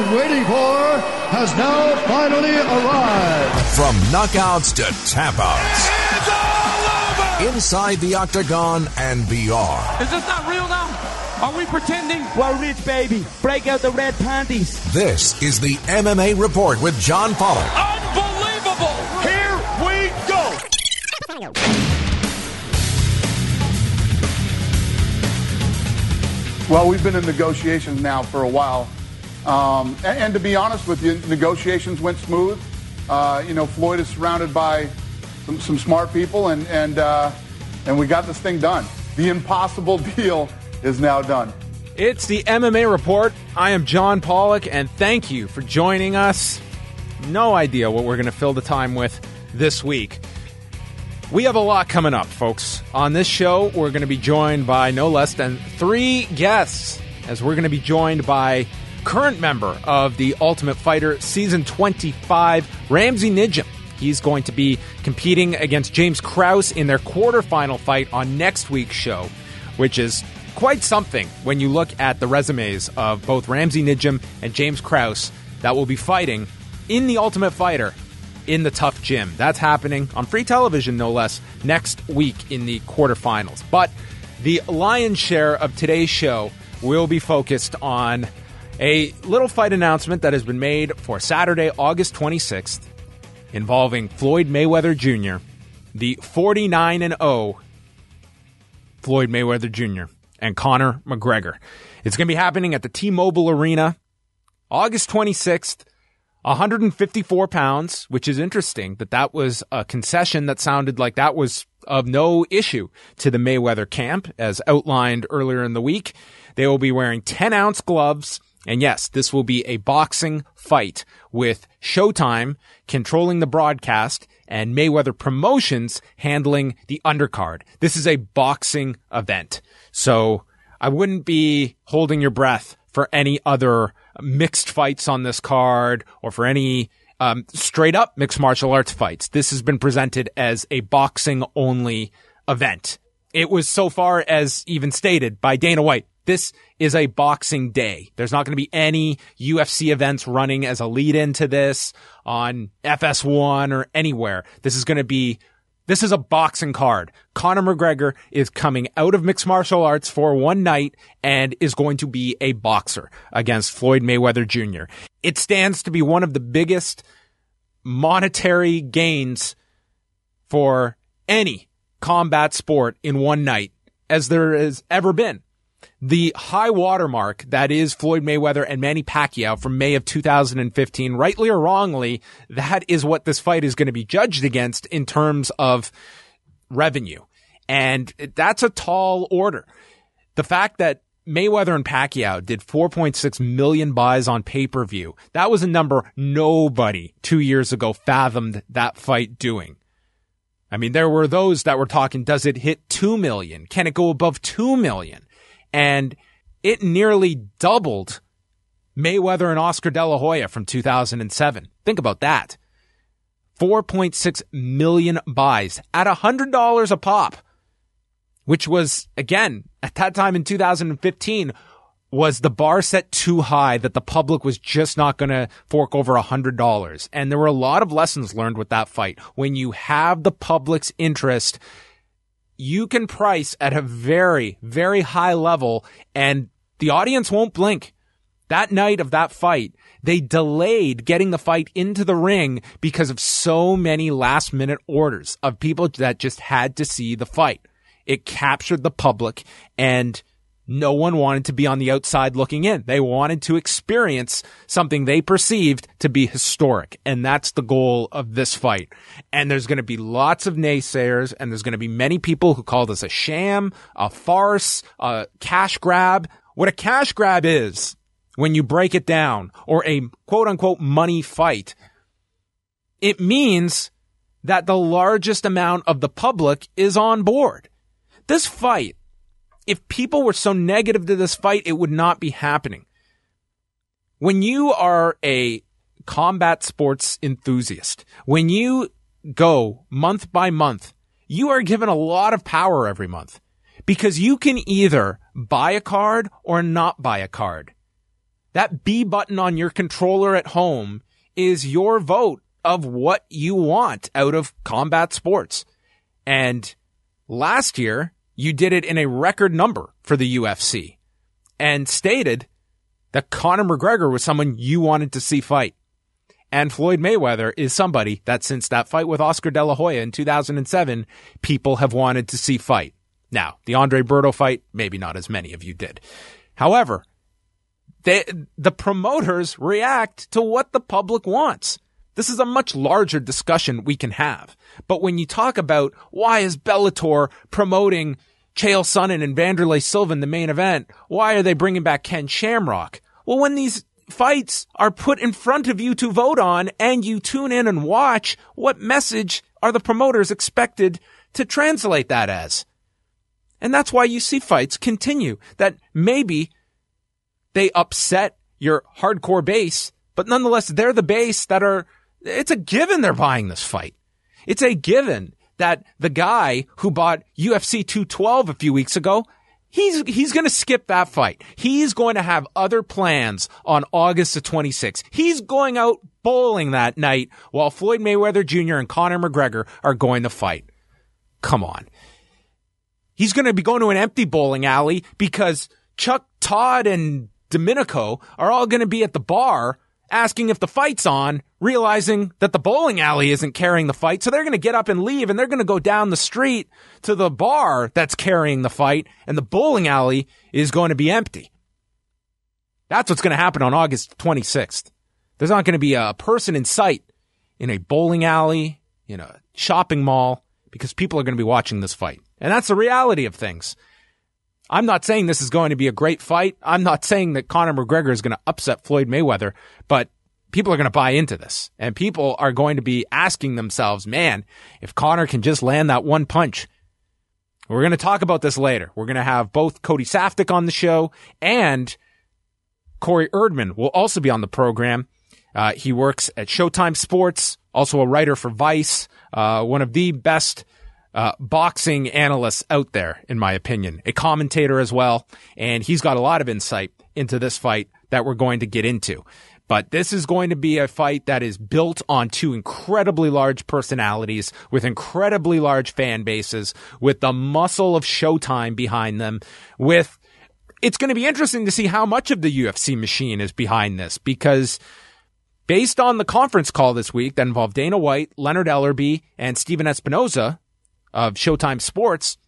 been waiting for has now finally arrived. From knockouts to tap-outs. It's all over! Inside the octagon and beyond. Is this not real now? Are we pretending? Well, rich, baby. Break out the red panties. This is the MMA Report with John Pollock. Unbelievable! Here we go! Well, we've been in negotiations now for a while. And to be honest with you, negotiations went smooth. Floyd is surrounded by some smart people, and we got this thing done. The impossible deal is now done. It's the MMA Report. I am John Pollock, and thank you for joining us. No idea what we're going to fill the time with this week. We have a lot coming up, folks. On this show, we're going to be joined by no less than 3 guests, as we're going to be joined by current member of the Ultimate Fighter Season 25, Ramsey Nijem. He's going to be competing against James Krause in their quarterfinal fight on next week's show, which is quite something when you look at the resumes of both Ramsey Nijem and James Krause that will be fighting in the Ultimate Fighter in the Tough Gym. That's happening on free television, no less, next week in the quarterfinals. But the lion's share of today's show will be focused on a little fight announcement that has been made for Saturday, August 26th, involving Floyd Mayweather Jr., the 49-0 Floyd Mayweather Jr., and Conor McGregor. It's going to be happening at the T-Mobile Arena, August 26th, 154 pounds, which is interesting that was a concession that sounded like that was of no issue to the Mayweather camp, as outlined earlier in the week. They will be wearing 10-ounce gloves, and yes, this will be a boxing fight with Showtime controlling the broadcast and Mayweather Promotions handling the undercard. This is a boxing event. So I wouldn't be holding your breath for any other mixed fights on this card or for any straight up mixed martial arts fights. This has been presented as a boxing only event. It was so far as even stated by Dana White. This is a boxing day. There's not going to be any UFC events running as a lead into this on FS1 or anywhere. This is a boxing card. Conor McGregor is coming out of mixed martial arts for one night and is going to be a boxer against Floyd Mayweather Jr. It stands to be one of the biggest monetary gains for any combat sport in one night as there has ever been. The high watermark that is Floyd Mayweather and Manny Pacquiao from May of 2015, rightly or wrongly, that is what this fight is going to be judged against in terms of revenue. And that's a tall order. The fact that Mayweather and Pacquiao did 4.6 million buys on pay-per-view, that was a number nobody 2 years ago fathomed that fight doing. I mean, there were those that were talking, does it hit 2 million? Can it go above 2 million? And it nearly doubled Mayweather and Oscar De La Hoya from 2007. Think about that. 4.6 million buys at $100 a pop, which was, again, at that time in 2015, was the bar set too high that the public was just not going to fork over $100. And there were a lot of lessons learned with that fight. When you have the public's interest, you can price at a very, very high level and the audience won't blink. That night of that fight, they delayed getting the fight into the ring because of so many last minute orders of people that just had to see the fight. It captured the public and no one wanted to be on the outside looking in. They wanted to experience something they perceived to be historic. And that's the goal of this fight. And there's going to be lots of naysayers, and there's going to be many people who call this a sham, a farce, a cash grab. What a cash grab is, when you break it down, or a quote unquote money fight, it means that the largest amount of the public is on board. This fight, if people were so negative to this fight, it would not be happening. When you are a combat sports enthusiast, when you go month by month, you are given a lot of power every month because you can either buy a card or not buy a card. That B button on your controller at home is your vote of what you want out of combat sports. And last year, you did it in a record number for the UFC and stated that Conor McGregor was someone you wanted to see fight. And Floyd Mayweather is somebody that since that fight with Oscar De La Hoya in 2007, people have wanted to see fight. Now, the Andre Berto fight, maybe not as many of you did. However, the promoters react to what the public wants. This is a much larger discussion we can have. But when you talk about why is Bellator promoting Chael Sonnen and Vanderlei Silva in the main event, why are they bringing back Ken Shamrock? Well, when these fights are put in front of you to vote on and you tune in and watch, what message are the promoters expected to translate that as? And that's why you see fights continue, that maybe they upset your hardcore base, but nonetheless, they're the base it's a given they're buying this fight. It's a given that the guy who bought UFC 212 a few weeks ago, he's going to skip that fight. He's going to have other plans on August the 26th. He's going out bowling that night while Floyd Mayweather Jr. and Conor McGregor are going to fight. Come on. He's going to be going to an empty bowling alley because Chuck, Todd, and Domenico are all going to be at the bar asking if the fight's on, realizing that the bowling alley isn't carrying the fight. So they're going to get up and leave, and they're going to go down the street to the bar that's carrying the fight, and the bowling alley is going to be empty. That's what's going to happen on August 26th. There's not going to be a person in sight in a bowling alley, in a shopping mall, because people are going to be watching this fight. And that's the reality of things. I'm not saying this is going to be a great fight. I'm not saying that Conor McGregor is going to upset Floyd Mayweather, but people are going to buy into this. And people are going to be asking themselves, man, if Conor can just land that one punch. We're going to talk about this later. We're going to have both Cody Saftic on the show and Corey Erdman will also be on the program. He works at Showtime Sports, also a writer for Vice, one of the best boxing analysts out there, in my opinion, a commentator as well. And he's got a lot of insight into this fight that we're going to get into. But this is going to be a fight that is built on two incredibly large personalities with incredibly large fan bases, with the muscle of Showtime behind them. It's going to be interesting to see how much of the UFC machine is behind this, because based on the conference call this week that involved Dana White, Leonard Ellerbe, and Steven Espinoza of Showtime Sports,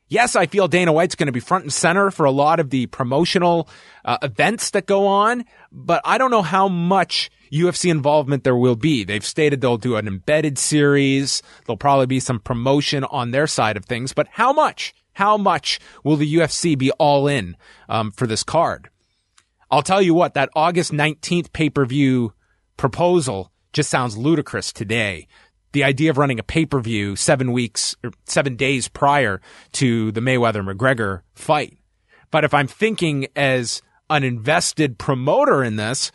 yes, I feel Dana White's going to be front and center for a lot of the promotional events that go on, but I don't know how much UFC involvement there will be. They've stated they'll do an embedded series. There'll probably be some promotion on their side of things, but how much? How much will the UFC be all in for this card? I'll tell you what, that August 19th pay-per-view proposal just sounds ludicrous today. The idea of running a pay-per-view 7 days prior to the Mayweather-McGregor fight. But if I'm thinking as an invested promoter in this,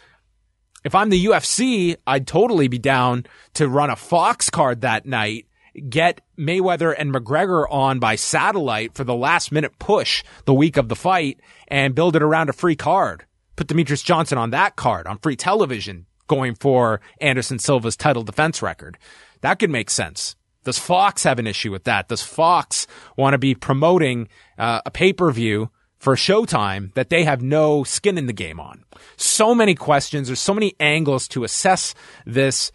if I'm the UFC, I'd totally be down to run a Fox card that night, get Mayweather and McGregor on by satellite for the last-minute push the week of the fight, and build it around a free card. Put Demetrius Johnson on that card, on free television, going for Anderson Silva's title defense record. That could make sense. Does Fox have an issue with that? Does Fox want to be promoting a pay-per-view for Showtime that they have no skin in the game on? So many questions. There's so many angles to assess this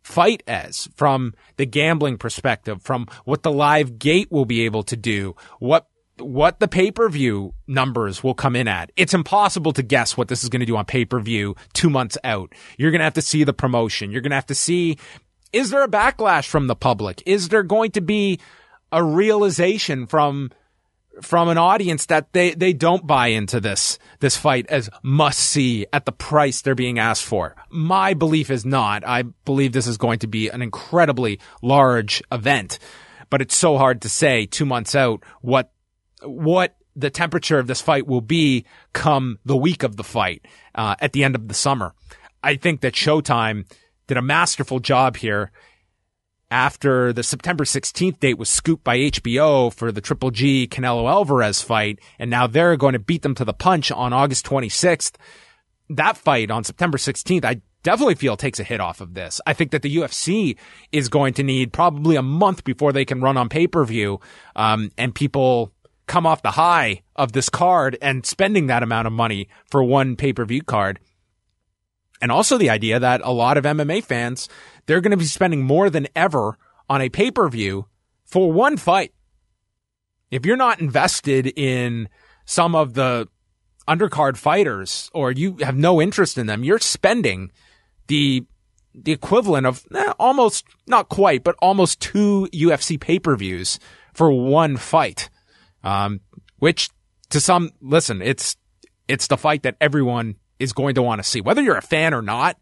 fight as, from the gambling perspective, from what the live gate will be able to do, what the pay-per-view numbers will come in at. It's impossible to guess what this is going to do on pay-per-view 2 months out. You're going to have to see the promotion. You're going to have to see, is there a backlash from the public? Is there going to be a realization from an audience that they don't buy into this fight as must-see at the price they're being asked for? My belief is not. I believe this is going to be an incredibly large event, but it's so hard to say 2 months out what the temperature of this fight will be come the week of the fight at the end of the summer. I think that Showtime did a masterful job here after the September 16th date was scooped by HBO for the Triple G Canelo Alvarez fight, and now they're going to beat them to the punch on August 26th. That fight on September 16th, I definitely feel takes a hit off of this. I think that the UFC is going to need probably a month before they can run on pay-per-view, and people come off the high of this card and spending that amount of money for one pay-per-view card. And also the idea that a lot of MMA fans, they're going to be spending more than ever on a pay-per-view for one fight. If you're not invested in some of the undercard fighters, or you have no interest in them, you're spending the equivalent of almost, not quite, but almost 2 UFC pay-per-views for one fight. Which to some, listen, it's the fight that everyone is going to want to see. Whether you're a fan or not,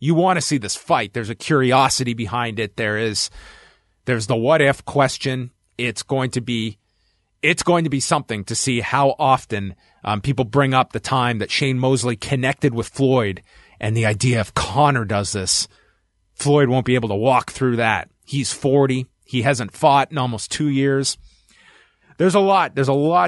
you want to see this fight. There's a curiosity behind it. There's the what if question. It's going to be something to see how often people bring up the time that Shane Mosley connected with Floyd, and the idea if Conor does this, Floyd won't be able to walk through that. He's 40. He hasn't fought in almost 2 years. There's a lot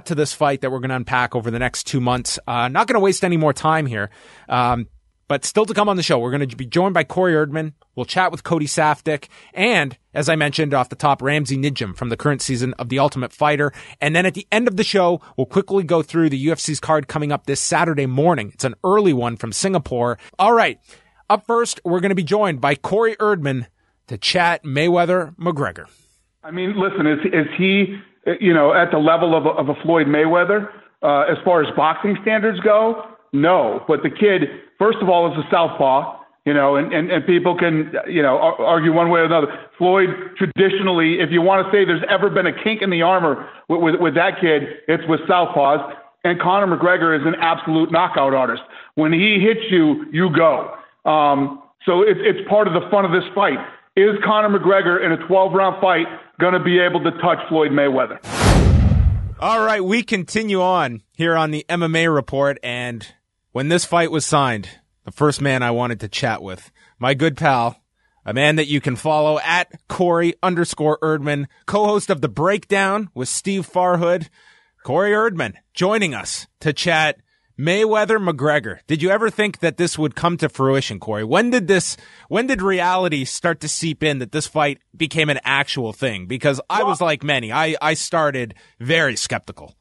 to this fight that we're going to unpack over the next 2 months. Not going to waste any more time here. But still to come on the show, we're going to be joined by Corey Erdman. We'll chat with Cody Saftic. And, as I mentioned off the top, Ramsey Nijem from the current season of The Ultimate Fighter. And then at the end of the show, we'll quickly go through the UFC's card coming up this Saturday morning. It's an early one from Singapore. All right. Up first, we're going to be joined by Corey Erdman to chat Mayweather McGregor. I mean, listen, is he, at the level of a Floyd Mayweather as far as boxing standards go? No. But the kid, first of all, is a southpaw, and people can, argue one way or another. Floyd, traditionally, if you want to say there's ever been a kink in the armor with that kid, it's with southpaws. And Conor McGregor is an absolute knockout artist. When he hits you, you go. So it's part of the fun of this fight. Is Conor McGregor in a 12-round fight going to be able to touch Floyd Mayweather? All right, we continue on here on the MMA Report, and when this fight was signed, the first man I wanted to chat with, my good pal, a man that you can follow at Corey_Erdman, co-host of The Breakdown with Steve Farhood, Corey Erdman, joining us to chat Mayweather McGregor. Did you ever think that this would come to fruition, Corey? When did reality start to seep in that this fight became an actual thing? Because I was like many. I started very skeptical.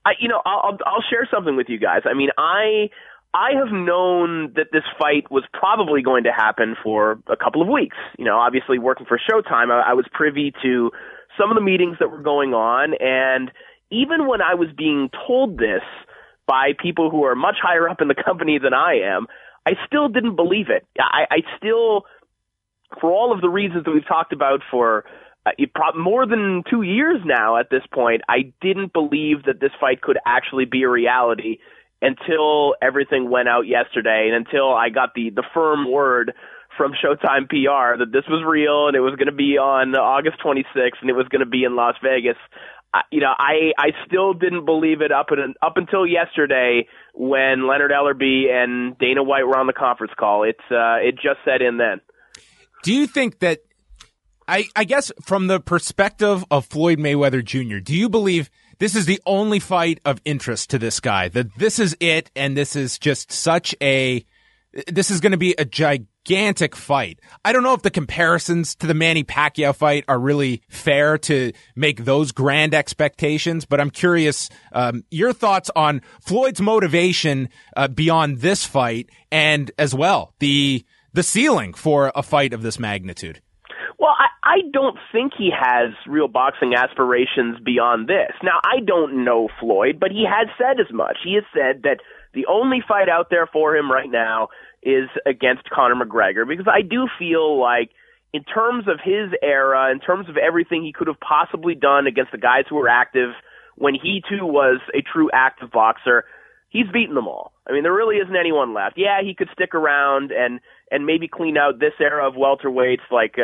I'll share something with you guys. I mean, I have known that this fight was probably going to happen for a couple of weeks. Obviously working for Showtime, I was privy to some of the meetings that were going on, and even when I was being told this by people who are much higher up in the company than I am, I still didn't believe it. I still, for all of the reasons that we've talked about for more than 2 years now at this point, I didn't believe that this fight could actually be a reality until everything went out yesterday and until I got the firm word from Showtime PR that this was real and it was going to be on August 26th and it was going to be in Las Vegas. I still didn't believe it up until yesterday when Leonard Ellerbe and Dana White were on the conference call. It just set in then. Do you think that, I guess from the perspective of Floyd Mayweather Jr., do you believe this is the only fight of interest to this guy, that this is it and this is just this is going to be a gigantic fight? I don't know if the comparisons to the Manny Pacquiao fight are really fair to make those grand expectations, but I'm curious your thoughts on Floyd's motivation beyond this fight, and as well the ceiling for a fight of this magnitude. Well, I don't think he has real boxing aspirations beyond this. Now, I don't know Floyd, but he has said as much. He has said that the only fight out there for him right now is against Conor McGregor, because I do feel like in terms of his era, in terms of everything he could have possibly done against the guys who were active when he too was a true active boxer, he's beaten them all. I mean, there really isn't anyone left. Yeah, he could stick around and maybe clean out this era of welterweights like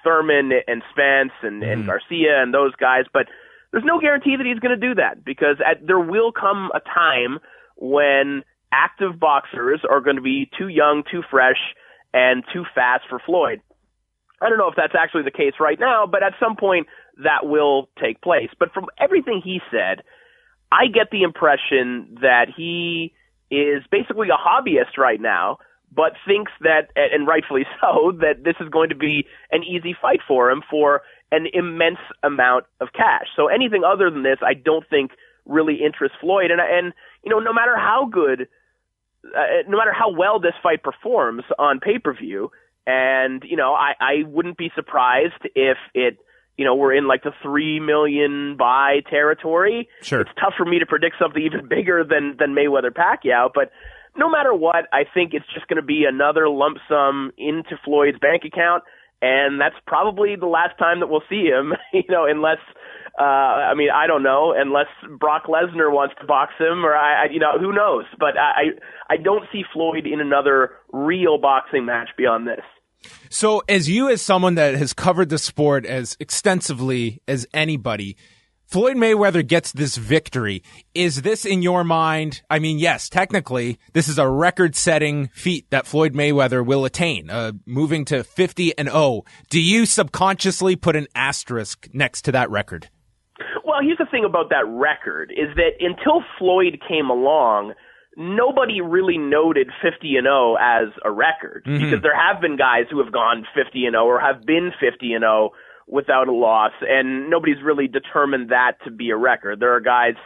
Thurman and Spence and Garcia and those guys, but there's no guarantee that he's going to do that, because there will come a time when active boxers are going to be too young, too fresh, and too fast for Floyd. I don't know if that's actually the case right now, but at some point that will take place. But from everything he said, I get the impression that he is basically a hobbyist right now, but thinks that, and rightfully so, that this is going to be an easy fight for him for an immense amount of cash. So anything other than this, I don't think really interests Floyd. And no matter how good, no matter how well this fight performs on pay-per-view, and, I wouldn't be surprised if it, we're in like the 3 million buy territory. Sure. It's tough for me to predict something even bigger than Mayweather-Pacquiao, but no matter what, I think it's just going to be another lump sum into Floyd's bank account, and that's probably the last time that we'll see him, unless, I don't know, unless Brock Lesnar wants to box him, or who knows? But I don't see Floyd in another real boxing match beyond this. So as someone that has covered the sport as extensively as anybody, Floyd Mayweather gets this victory. Is this in your mind? I mean, yes, technically, this is a record-setting feat that Floyd Mayweather will attain, moving to 50-0. Do you subconsciously put an asterisk next to that record? Well, here's the thing about that record, is that until Floyd came along, nobody really noted 50-0 as a record, because there have been guys who have gone 50-0 or have been 50-0 without a loss, and nobody's really determined that to be a record. There are guys,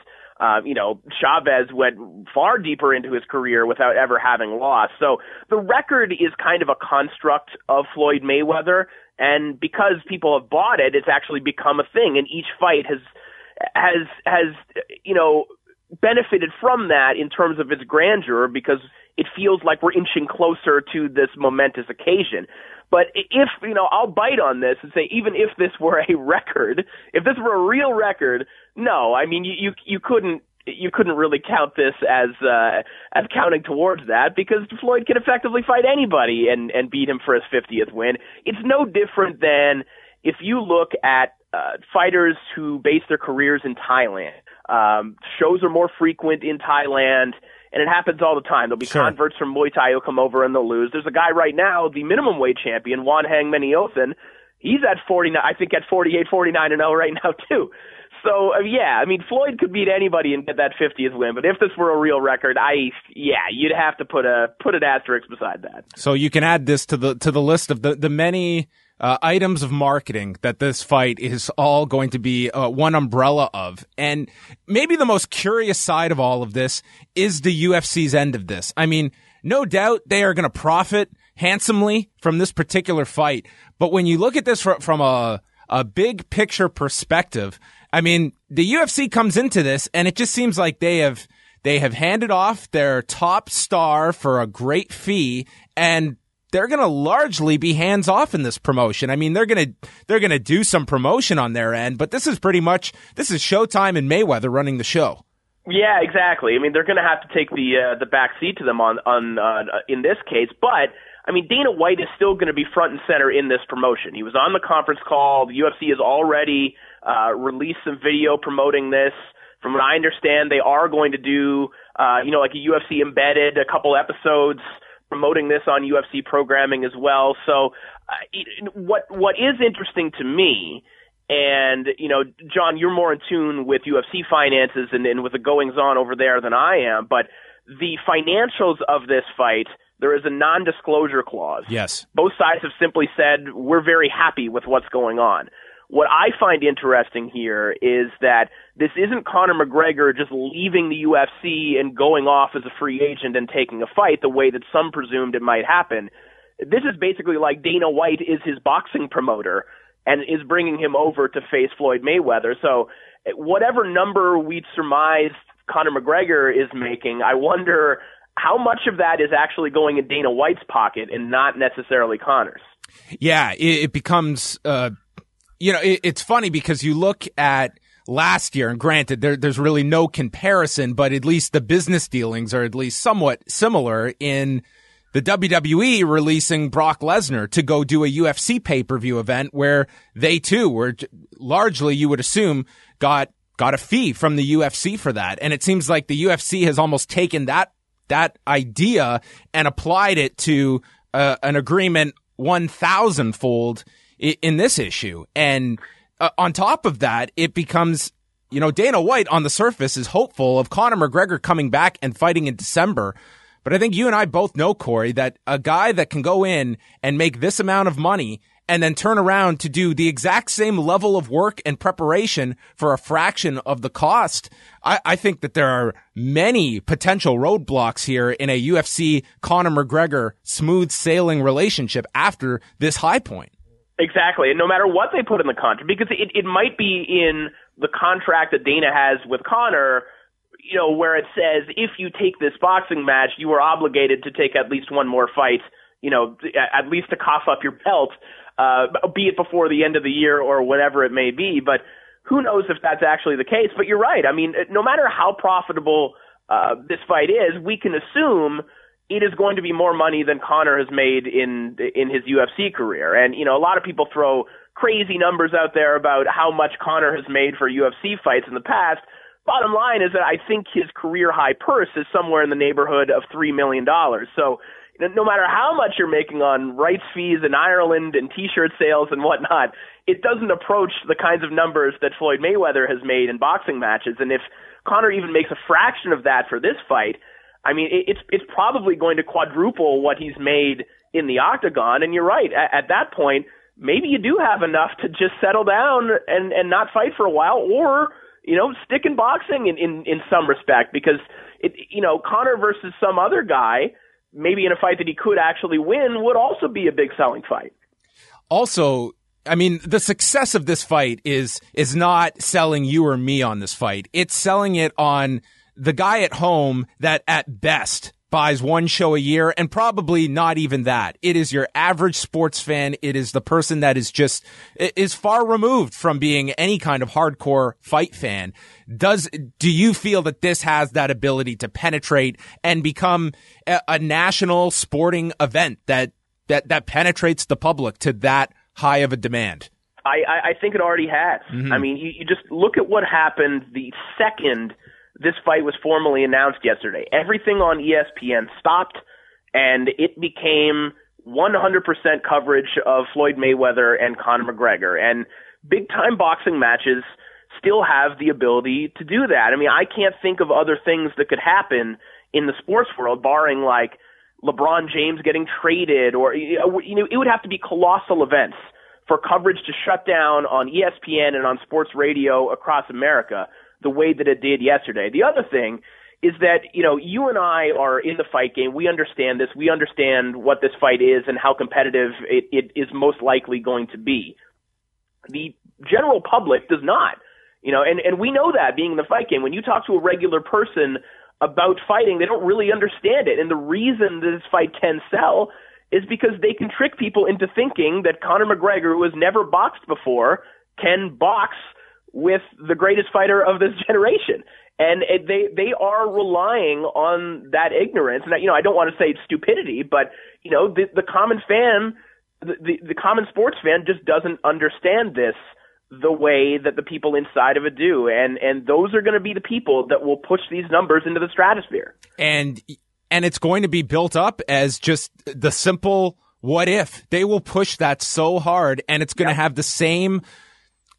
Chavez went far deeper into his career without ever having lost. So the record is kind of a construct of Floyd Mayweather, and because people have bought it, it's actually become a thing, and each fight has benefited from that in terms of its grandeur, because it feels like we're inching closer to this momentous occasion. But if, I'll bite on this and say, even if this were a record, if this were a real record, no, I mean, you couldn't really count this as counting towards that, because Floyd can effectively fight anybody and beat him for his 50th win. It's no different than if you look at fighters who base their careers in Thailand. Shows are more frequent in Thailand, and it happens all the time. There'll be converts from Muay Thai who come over and they'll lose. There's a guy right now, the minimum weight champion, Wanhang Menayothin. He's at 49, I think at 48, 49-0 right now too. So, Floyd could beat anybody and get that 50th win. But if this were a real record, you'd have to put an asterisk beside that. So you can add this to the list of the many items of marketing that this fight is all going to be one umbrella of. And maybe the most curious side of all of this is the UFC's end of this. I mean, no doubt they are going to profit handsomely from this particular fight. But when you look at this from a big picture perspective, I mean, the UFC comes into this and it just seems like they have handed off their top star for a great fee, and they're going to largely be hands off in this promotion. I mean, they're going to do some promotion on their end, but this is Showtime and Mayweather running the show. Yeah, exactly. I mean, they're going to have to take the back seat to them on in this case, but I mean, Dana White is still going to be front and center in this promotion. He was on the conference call. The UFC has already released some video promoting this. From what I understand, they are going to do, like a UFC embedded, a couple episodes promoting this on UFC programming as well. So what is interesting to me, and, John, you're more in tune with UFC finances and with the goings-on over there than I am, but the financials of this fight, there is a non-disclosure clause. Yes. Both sides have simply said, we're very happy with what's going on. What I find interesting here is that this isn't Conor McGregor just leaving the UFC and going off as a free agent and taking a fight the way that some presumed it might happen. This is basically like Dana White is his boxing promoter and is bringing him over to face Floyd Mayweather. So whatever number we'd surmise Conor McGregor is making, I wonder how much of that is actually going in Dana White's pocket and not necessarily Conor's. Yeah, it becomes... it's funny because you look at last year, and granted, there's really no comparison, but at least the business dealings are at least somewhat similar in the WWE releasing Brock Lesnar to go do a UFC pay-per-view event where they too were largely, you would assume, got a fee from the UFC for that. And it seems like the UFC has almost taken that idea and applied it to an agreement 1,000-fold in this issue. And on top of that, it becomes, Dana White on the surface is hopeful of Conor McGregor coming back and fighting in December. But I think you and I both know, Corey, that a guy that can go in and make this amount of money and then turn around to do the exact same level of work and preparation for a fraction of the cost, I think that there are many potential roadblocks here in a UFC Conor McGregor smooth sailing relationship after this high point. Exactly, and no matter what they put in the contract, because it might be in the contract that Dana has with Conor, where it says if you take this boxing match, you are obligated to take at least one more fight, at least to cough up your belt, be it before the end of the year or whatever it may be. But who knows if that's actually the case. But you're right. I mean, no matter how profitable this fight is, we can assume it is going to be more money than Conor has made in his UFC career. And, a lot of people throw crazy numbers out there about how much Conor has made for UFC fights in the past. Bottom line is that I think his career high purse is somewhere in the neighborhood of $3 million. So no matter how much you're making on rights fees in Ireland and T-shirt sales and whatnot, it doesn't approach the kinds of numbers that Floyd Mayweather has made in boxing matches. And if Conor even makes a fraction of that for this fight, I mean, it's probably going to quadruple what he's made in the octagon. And you're right. At that point, maybe you do have enough to just settle down and not fight for a while, or stick in boxing in some respect, because Conor versus some other guy, maybe in a fight that he could actually win, would also be a big selling fight. Also, I mean, the success of this fight is not selling you or me on this fight. It's selling it on the guy at home that at best buys one show a year, and probably not even that. It is your average sports fan. It is the person that is far removed from being any kind of hardcore fight fan. Do you feel that this has that ability to penetrate and become a national sporting event that penetrates the public to that high of a demand? I think it already has. Mm-hmm. I mean, you just look at what happened the second this fight was formally announced yesterday. Everything on ESPN stopped, and it became 100% coverage of Floyd Mayweather and Conor McGregor. And big-time boxing matches still have the ability to do that. I mean, I can't think of other things that could happen in the sports world, barring like LeBron James getting traded, or it would have to be colossal events for coverage to shut down on ESPN and on sports radio across America the way that it did yesterday. The other thing is that, you and I are in the fight game. We understand this. We understand what this fight is and how competitive it is most likely going to be. The general public does not, and we know that being in the fight game. When you talk to a regular person about fighting, they don't really understand it. And the reason this fight can sell is because they can trick people into thinking that Conor McGregor, who has never boxed before, can box with the greatest fighter of this generation. And they are relying on that ignorance. And, I don't want to say it's stupidity, but, the common fan, the common sports fan just doesn't understand this the way that the people inside of it do. And those are going to be the people that will push these numbers into the stratosphere. And it's going to be built up as just the simple what if. They will push that so hard, and it's going to have the same,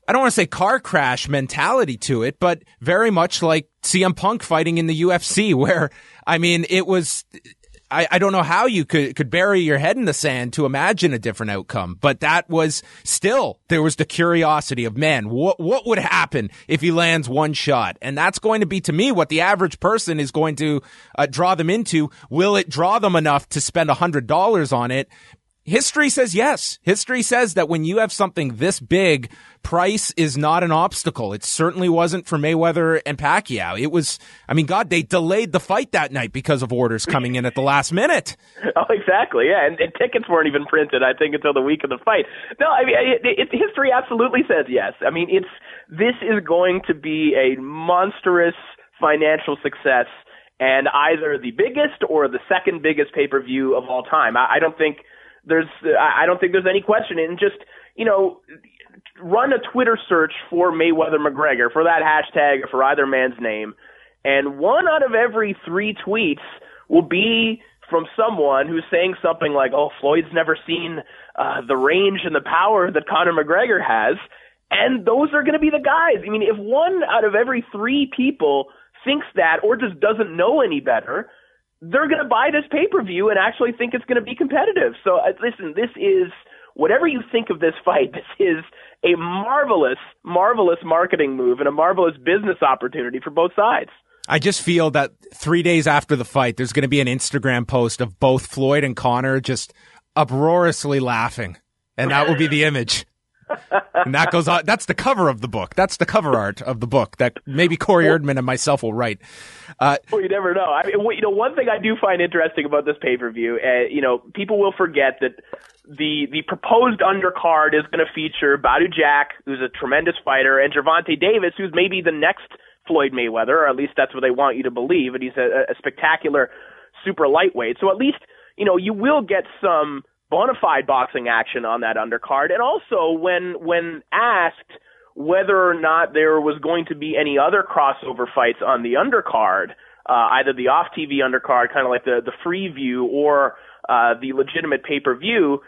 I don't want to say car crash mentality to it, but very much like CM Punk fighting in the UFC, where, I mean, it was, I don't know how you could bury your head in the sand to imagine a different outcome, but that was still, there was the curiosity of, man, what would happen if he lands one shot? And that's going to be, to me, what the average person is going to draw them into. Will it draw them enough to spend $100 on it? History says yes. History says that when you have something this big, price is not an obstacle. It certainly wasn't for Mayweather and Pacquiao. It was, I mean, God, they delayed the fight that night because of orders coming in at the last minute. Oh, exactly. Yeah. And tickets weren't even printed, I think, until the week of the fight. No, I mean, history absolutely says yes. I mean, this is going to be a monstrous financial success, and either the biggest or the second biggest pay-per-view of all time. I don't think there's any question. And just, run a Twitter search for Mayweather McGregor, for that hashtag, or for either man's name, and 1 out of every 3 tweets will be from someone who's saying something like, oh, Floyd's never seen the range and the power that Conor McGregor has, and those are going to be the guys. I mean, if 1 out of every 3 people thinks that or just doesn't know any better, they're going to buy this pay-per-view and actually think it's going to be competitive. So, listen, this is, whatever you think of this fight, this is a marvelous, marvelous marketing move and a marvelous business opportunity for both sides. I just feel that 3 days after the fight, there's going to be an Instagram post of both Floyd and Conor just uproariously laughing, and that will be the image. And that goes on. That's the cover of the book. That's the cover art of the book that maybe Corey Erdman and myself will write. Well, you never know. I mean, one thing I do find interesting about this pay-per-view, people will forget that the proposed undercard is going to feature Badu Jack, who's a tremendous fighter, and Gervonta Davis, who's maybe the next Floyd Mayweather, or at least that's what they want you to believe, and he's a spectacular super lightweight. So at least, you will get some bona fide boxing action on that undercard. And also, when asked whether or not there was going to be any other crossover fights on the undercard, either the off-TV undercard, kind of like the free view, or the legitimate pay-per-view,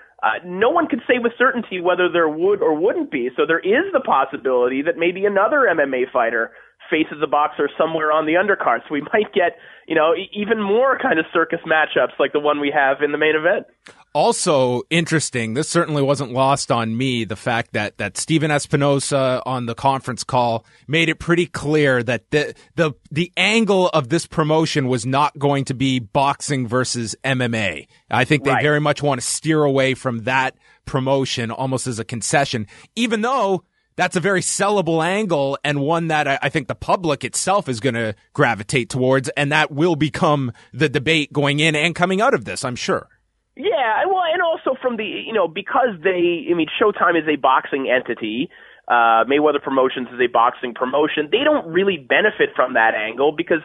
no one could say with certainty whether there would or wouldn't be. So there is the possibility that maybe another MMA fighter faces a boxer somewhere on the undercard. So we might get, even more kind of circus matchups like the one we have in the main event. Also interesting, this certainly wasn't lost on me, the fact that Steven Espinosa on the conference call made it pretty clear that the angle of this promotion was not going to be boxing versus MMA. I think they very much want to steer away from that promotion almost as a concession, even though that's a very sellable angle and one that I think the public itself is going to gravitate towards, and that will become the debate going in and coming out of this, I'm sure. Yeah, well, and also from because Showtime is a boxing entity, Mayweather Promotions is a boxing promotion, they don't really benefit from that angle because,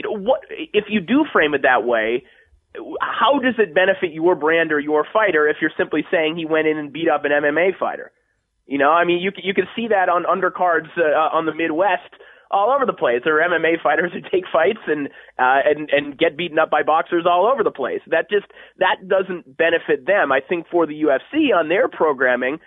what if you do frame it that way, how does it benefit your brand or your fighter if you're simply saying he went in and beat up an MMA fighter? You can see that on undercards on the Midwest all over the place. There are MMA fighters who take fights and get beaten up by boxers all over the place. That doesn't benefit them. I think for the UFC on their programming,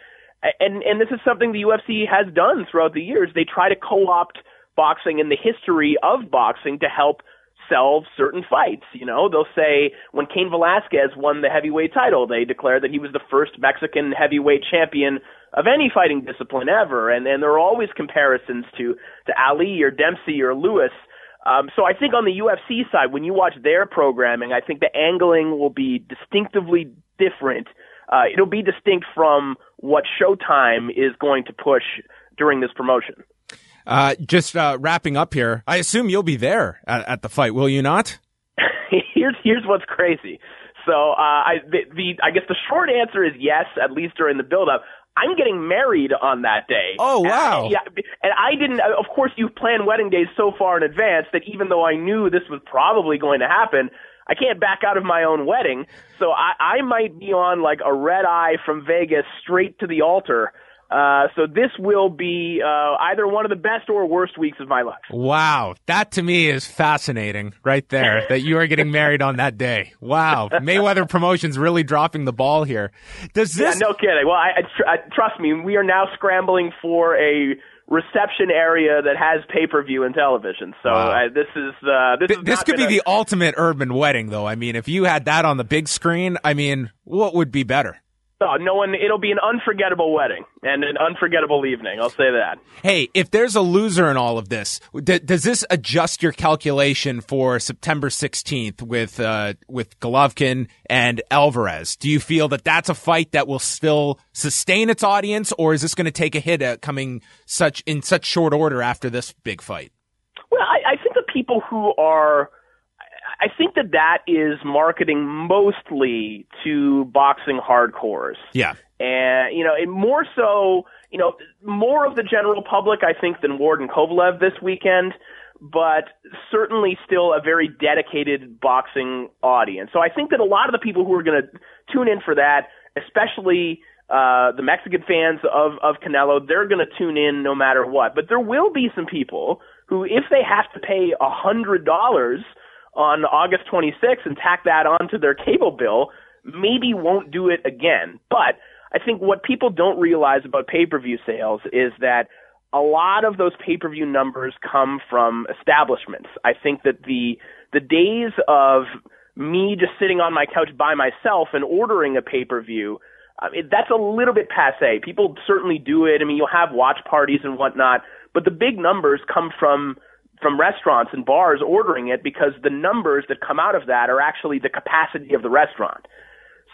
and this is something the UFC has done throughout the years, they try to co-opt boxing and the history of boxing to help sell certain fights. They'll say when Cain Velasquez won the heavyweight title, they declared that he was the first Mexican heavyweight champion of any fighting discipline ever, and there are always comparisons to Ali or Dempsey or Lewis. So I think on the UFC side, when you watch their programming, I think the angling will be distinctively different. It'll be distinct from what Showtime is going to push during this promotion. Just wrapping up here, I assume you'll be there at the fight, will you not? Here's what's crazy. So I guess the short answer is yes, at least during the build-up. I'm getting married on that day. Oh, wow. And I didn't, of course, you plan wedding days so far in advance that even though I knew this was probably going to happen, I can't back out of my own wedding. So I might be on like a red eye from Vegas straight to the altar. So this will be either one of the best or worst weeks of my life. Wow. That to me is fascinating right there, that you are getting married on that day. Wow. Mayweather Promotions really dropping the ball here. Does this... Yeah, no kidding. Well, I trust me, we are now scrambling for a reception area that has pay-per-view and television. So wow. This could be the ultimate Erdman wedding, though. I mean, if you had that on the big screen, I mean, what would be better? Oh, it'll be an unforgettable wedding and an unforgettable evening. I'll say that. Hey, if there's a loser in all of this, does this adjust your calculation for September 16th with Golovkin and Alvarez? Do you feel that that's a fight that will still sustain its audience, or is this going to take a hit coming in such short order after this big fight? Well, I think the people who are... I think that is marketing mostly to boxing hardcores. Yeah. And, more so, more of the general public, I think, than Ward and Kovalev this weekend, but certainly still a very dedicated boxing audience. So I think that a lot of the people who are going to tune in for that, especially the Mexican fans of Canelo, they're going to tune in no matter what. But there will be some people who, if they have to pay $100 on August 26th and tack that onto their cable bill, maybe won't do it again. But I think what people don't realize about pay-per-view sales is that a lot of those pay-per-view numbers come from establishments. I think that the days of me just sitting on my couch by myself and ordering a pay-per-view, that's a little bit passé. People certainly do it. I mean, you'll have watch parties and whatnot, but the big numbers come from restaurants and bars ordering it, because the numbers that come out of that are actually the capacity of the restaurant.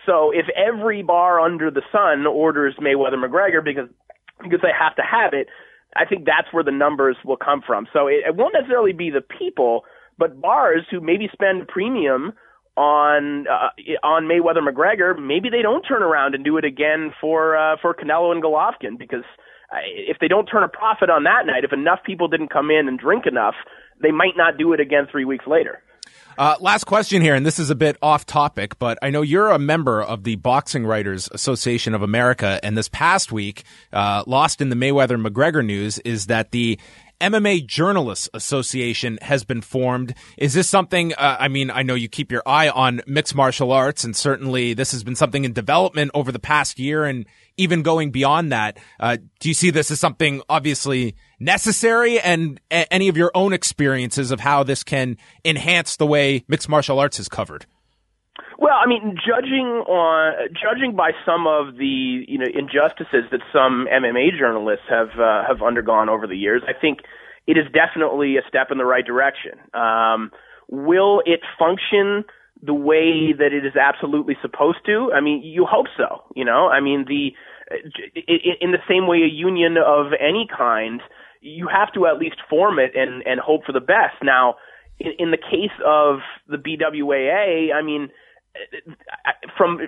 So if every bar under the sun orders Mayweather McGregor because they have to have it, I think that's where the numbers will come from. So it won't necessarily be the people, but bars who maybe spend premium on Mayweather McGregor, maybe they don't turn around and do it again for Canelo and Golovkin, because if they don't turn a profit on that night, if enough people didn't come in and drink enough, they might not do it again 3 weeks later. Last question here, and this is a bit off topic, but I know you're a member of the Boxing Writers Association of America, and this past week, lost in the Mayweather-McGregor news is that the MMA Journalists Association has been formed. Is this something, I know you keep your eye on mixed martial arts, and certainly this has been something in development over the past year and even going beyond that. Do you see this as something obviously necessary, and any of your own experiences of how this can enhance the way mixed martial arts is covered? Well, I mean, judging by some of the injustices that some MMA journalists have undergone over the years, I think it is definitely a step in the right direction. Will it function the way that it is absolutely supposed to? I mean, you hope so. In the same way a union of any kind, you have to at least form it and hope for the best. Now, in the case of the BWAA, I mean,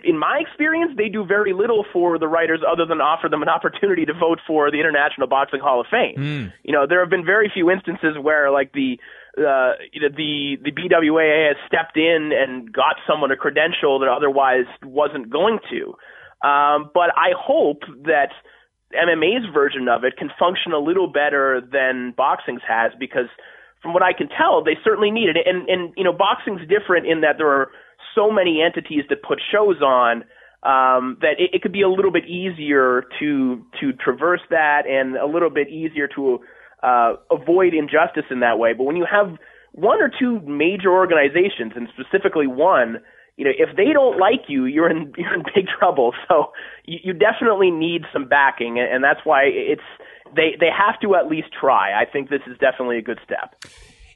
in my experience, they do very little for the writers other than offer them an opportunity to vote for the International Boxing Hall of Fame. There have been very few instances where, like, the BWAA has stepped in and got someone a credential that otherwise wasn't going to. But I hope that MMA's version of it can function a little better than boxing's has, because from what I can tell, they certainly need it. And boxing's different in that there are so many entities that put shows on that it could be a little bit easier to traverse that, and a little bit easier to avoid injustice in that way. But when you have one or two major organizations, and specifically one, if they don't like you, you're in big trouble. So you definitely need some backing, and that's why they have to at least try. I think this is definitely a good step.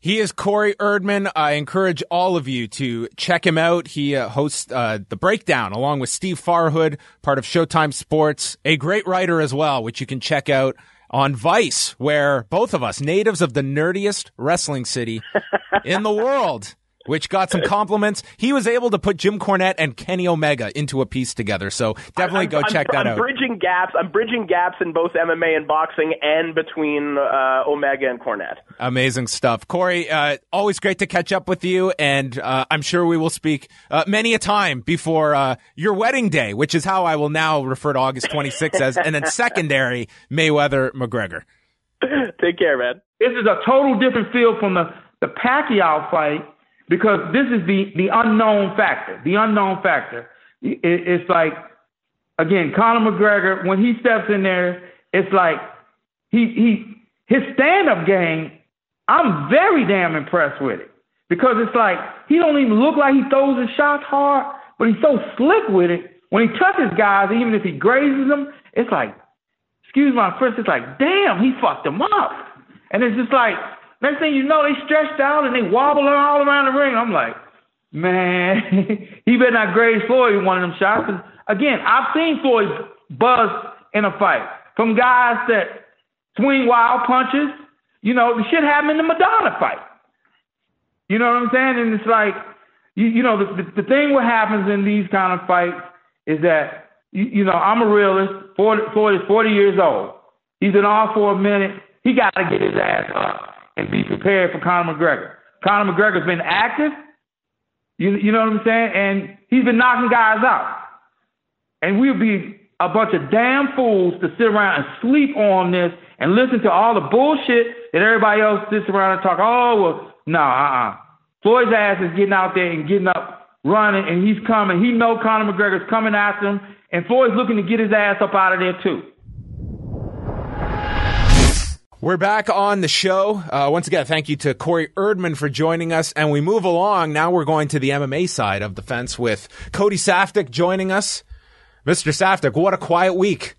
He is Corey Erdman. I encourage all of you to check him out. He hosts The Breakdown along with Steve Farhood, part of Showtime Sports, a great writer as well, which you can check out on Vice, where both of us, natives of the nerdiest wrestling city in the world, which got some compliments. He was able to put Jim Cornette and Kenny Omega into a piece together. So definitely go check that out. I'm bridging gaps in both MMA and boxing, and between Omega and Cornette. Amazing stuff. Corey, always great to catch up with you, and I'm sure we will speak many a time before your wedding day, which is how I will now refer to August 26th as, and then secondary Mayweather-McGregor. Take care, man. This is a total different feel from the Pacquiao fight, because this is the unknown factor. The unknown factor. It's like, again, Conor McGregor, when he steps in there, it's like his stand-up game, I'm very damn impressed with it. Because it's like, he don't even look like he throws his shots hard, but he's so slick with it. When he touches guys, even if he grazes them, it's like, excuse my French, it's like, damn, he fucked them up. And it's just like, next thing you know, they stretched out and they wobble all around the ring. I'm like, man, he better not graze Floyd with one of them shots. Again, I've seen Floyd buzz in a fight from guys that swing wild punches. The shit happened in the Madonna fight. You know what I'm saying? And it's like, the thing what happens in these kind of fights is that, I'm a realist. Floyd is 40 years old. He's been off for a minute. He got to get his ass up and be prepared for Conor McGregor. Conor McGregor's been active, you know what I'm saying? And he's been knocking guys out. And we'll be a bunch of damn fools to sit around and sleep on this and listen to all the bullshit that everybody else sits around and talk, Floyd's ass is getting out there and getting up, running, and he's coming. He know Conor McGregor's coming after him, and Floyd's looking to get his ass up out of there too. We're back on the show. Once again, thank you to Corey Erdman for joining us. And we move along. Now we're going to the MMA side of the fence with Cody Saftic joining us. Mr. Saftic, what a quiet week.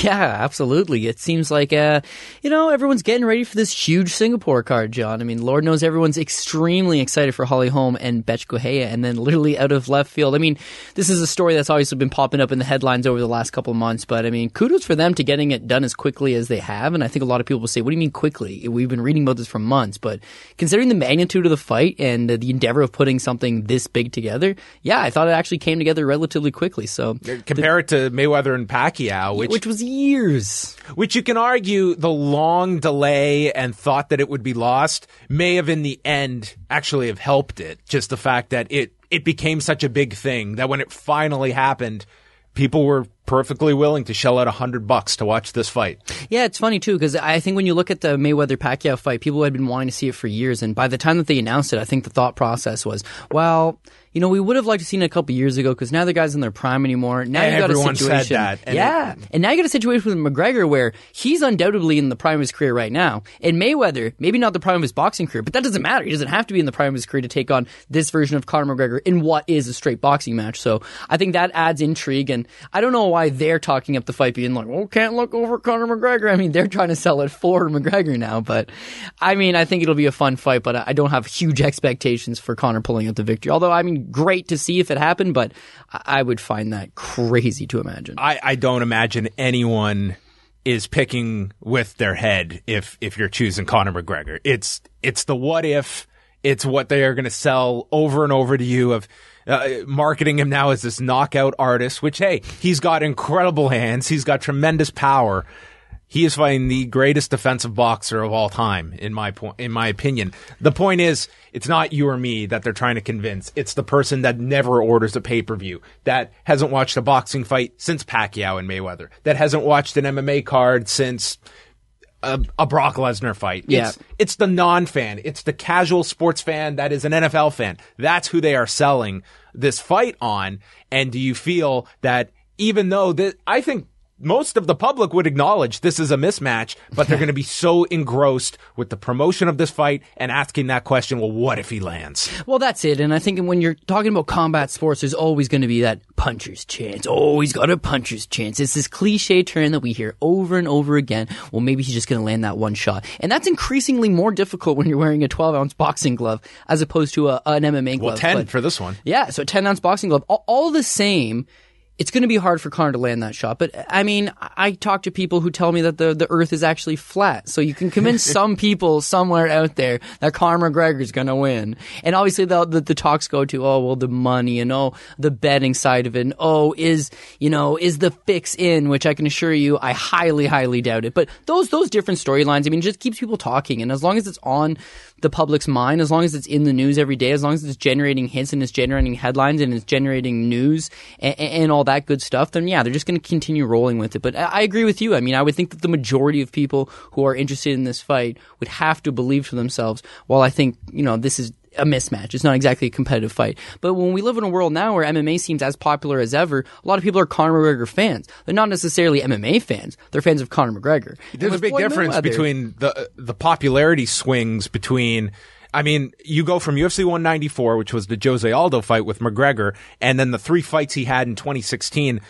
Yeah, absolutely. It seems like, everyone's getting ready for this huge Singapore card, John. I mean, Lord knows everyone's extremely excited for Holly Holm and Betch Guhea, and then literally out of left field. I mean, this is a story that's obviously been popping up in the headlines over the last couple of months, but I mean, kudos for them to getting it done as quickly as they have. And I think a lot of people will say, what do you mean quickly? We've been reading about this for months, but considering the magnitude of the fight and the endeavor of putting something this big together, yeah, I thought it actually came together relatively quickly. So compare it to Mayweather and Pacquiao, which was years. Which you can argue the long delay and thought that it would be lost may have in the end actually have helped it. Just the fact that it became such a big thing that when it finally happened, people were perfectly willing to shell out $100 to watch this fight. Yeah, it's funny too, because I think when you look at the Mayweather-Pacquiao fight, people had been wanting to see it for years, and by the time that they announced it, I think the thought process was, well, we would have liked to seen it a couple years ago because now the guy's in their prime anymore. Now you got a situation. Everyone said that. And now you got a situation with McGregor where he's undoubtedly in the prime of his career right now. And Mayweather, maybe not the prime of his boxing career, but that doesn't matter. He doesn't have to be in the prime of his career to take on this version of Conor McGregor in what is a straight boxing match. So I think that adds intrigue. And I don't know why they're talking up the fight being like, oh, can't look over Conor McGregor. I mean, they're trying to sell it for McGregor now. But I mean, I think it'll be a fun fight, but I don't have huge expectations for Conor pulling out the victory. Although, I mean, great to see if it happened, but I would find that crazy to imagine. I don't imagine anyone is picking with their head if you're choosing Conor McGregor. It's the what if. It's what they are going to sell over and over to you of marketing him now as this knockout artist, which, hey, he's got incredible hands. He's got tremendous power. He is fighting the greatest defensive boxer of all time, in my opinion. The point is, it's not you or me that they're trying to convince. It's the person that never orders a pay-per-view, that hasn't watched a boxing fight since Pacquiao and Mayweather, that hasn't watched an MMA card since a Brock Lesnar fight. Yeah. It's the non-fan. It's the casual sports fan that is an NFL fan. That's who they are selling this fight on. And do you feel that even though I think most of the public would acknowledge this is a mismatch, but they're going to be so engrossed with the promotion of this fight and asking that question, well, what if he lands? Well, that's it. And I think when you're talking about combat sports, there's always going to be that puncher's chance. Oh, he's got a puncher's chance. It's this cliche term that we hear over and over again. Well, maybe he's just going to land that one shot. And that's increasingly more difficult when you're wearing a 12-ounce boxing glove as opposed to an MMA glove. Well, 10 for this one. Yeah, so a 10-ounce boxing glove. All the same, it's going to be hard for Conor to land that shot. But, I mean, I talk to people who tell me that the earth is actually flat. So you can convince some people somewhere out there that Conor McGregor is going to win. And obviously the talks go to, oh, well, the money and, oh, the betting side of it. And, oh, is the fix in, which I can assure you I highly, highly doubt it. But those different storylines, I mean, just keeps people talking. And as long as it's on the public's mind, as long as it's in the news every day, as long as it's generating hits and it's generating headlines and it's generating news and all that good stuff, then yeah, they're just going to continue rolling with it. But I agree with you. I mean, I would think that the majority of people who are interested in this fight would have to believe to themselves, well, I think, this is a mismatch. It's not exactly a competitive fight. But when we live in a world now where MMA seems as popular as ever, a lot of people are Conor McGregor fans. They're not necessarily MMA fans. They're fans of Conor McGregor. There's a big difference between the popularity swings between, I mean, you go from UFC 194, which was the Jose Aldo fight with McGregor, and then the 3 fights he had in 2016.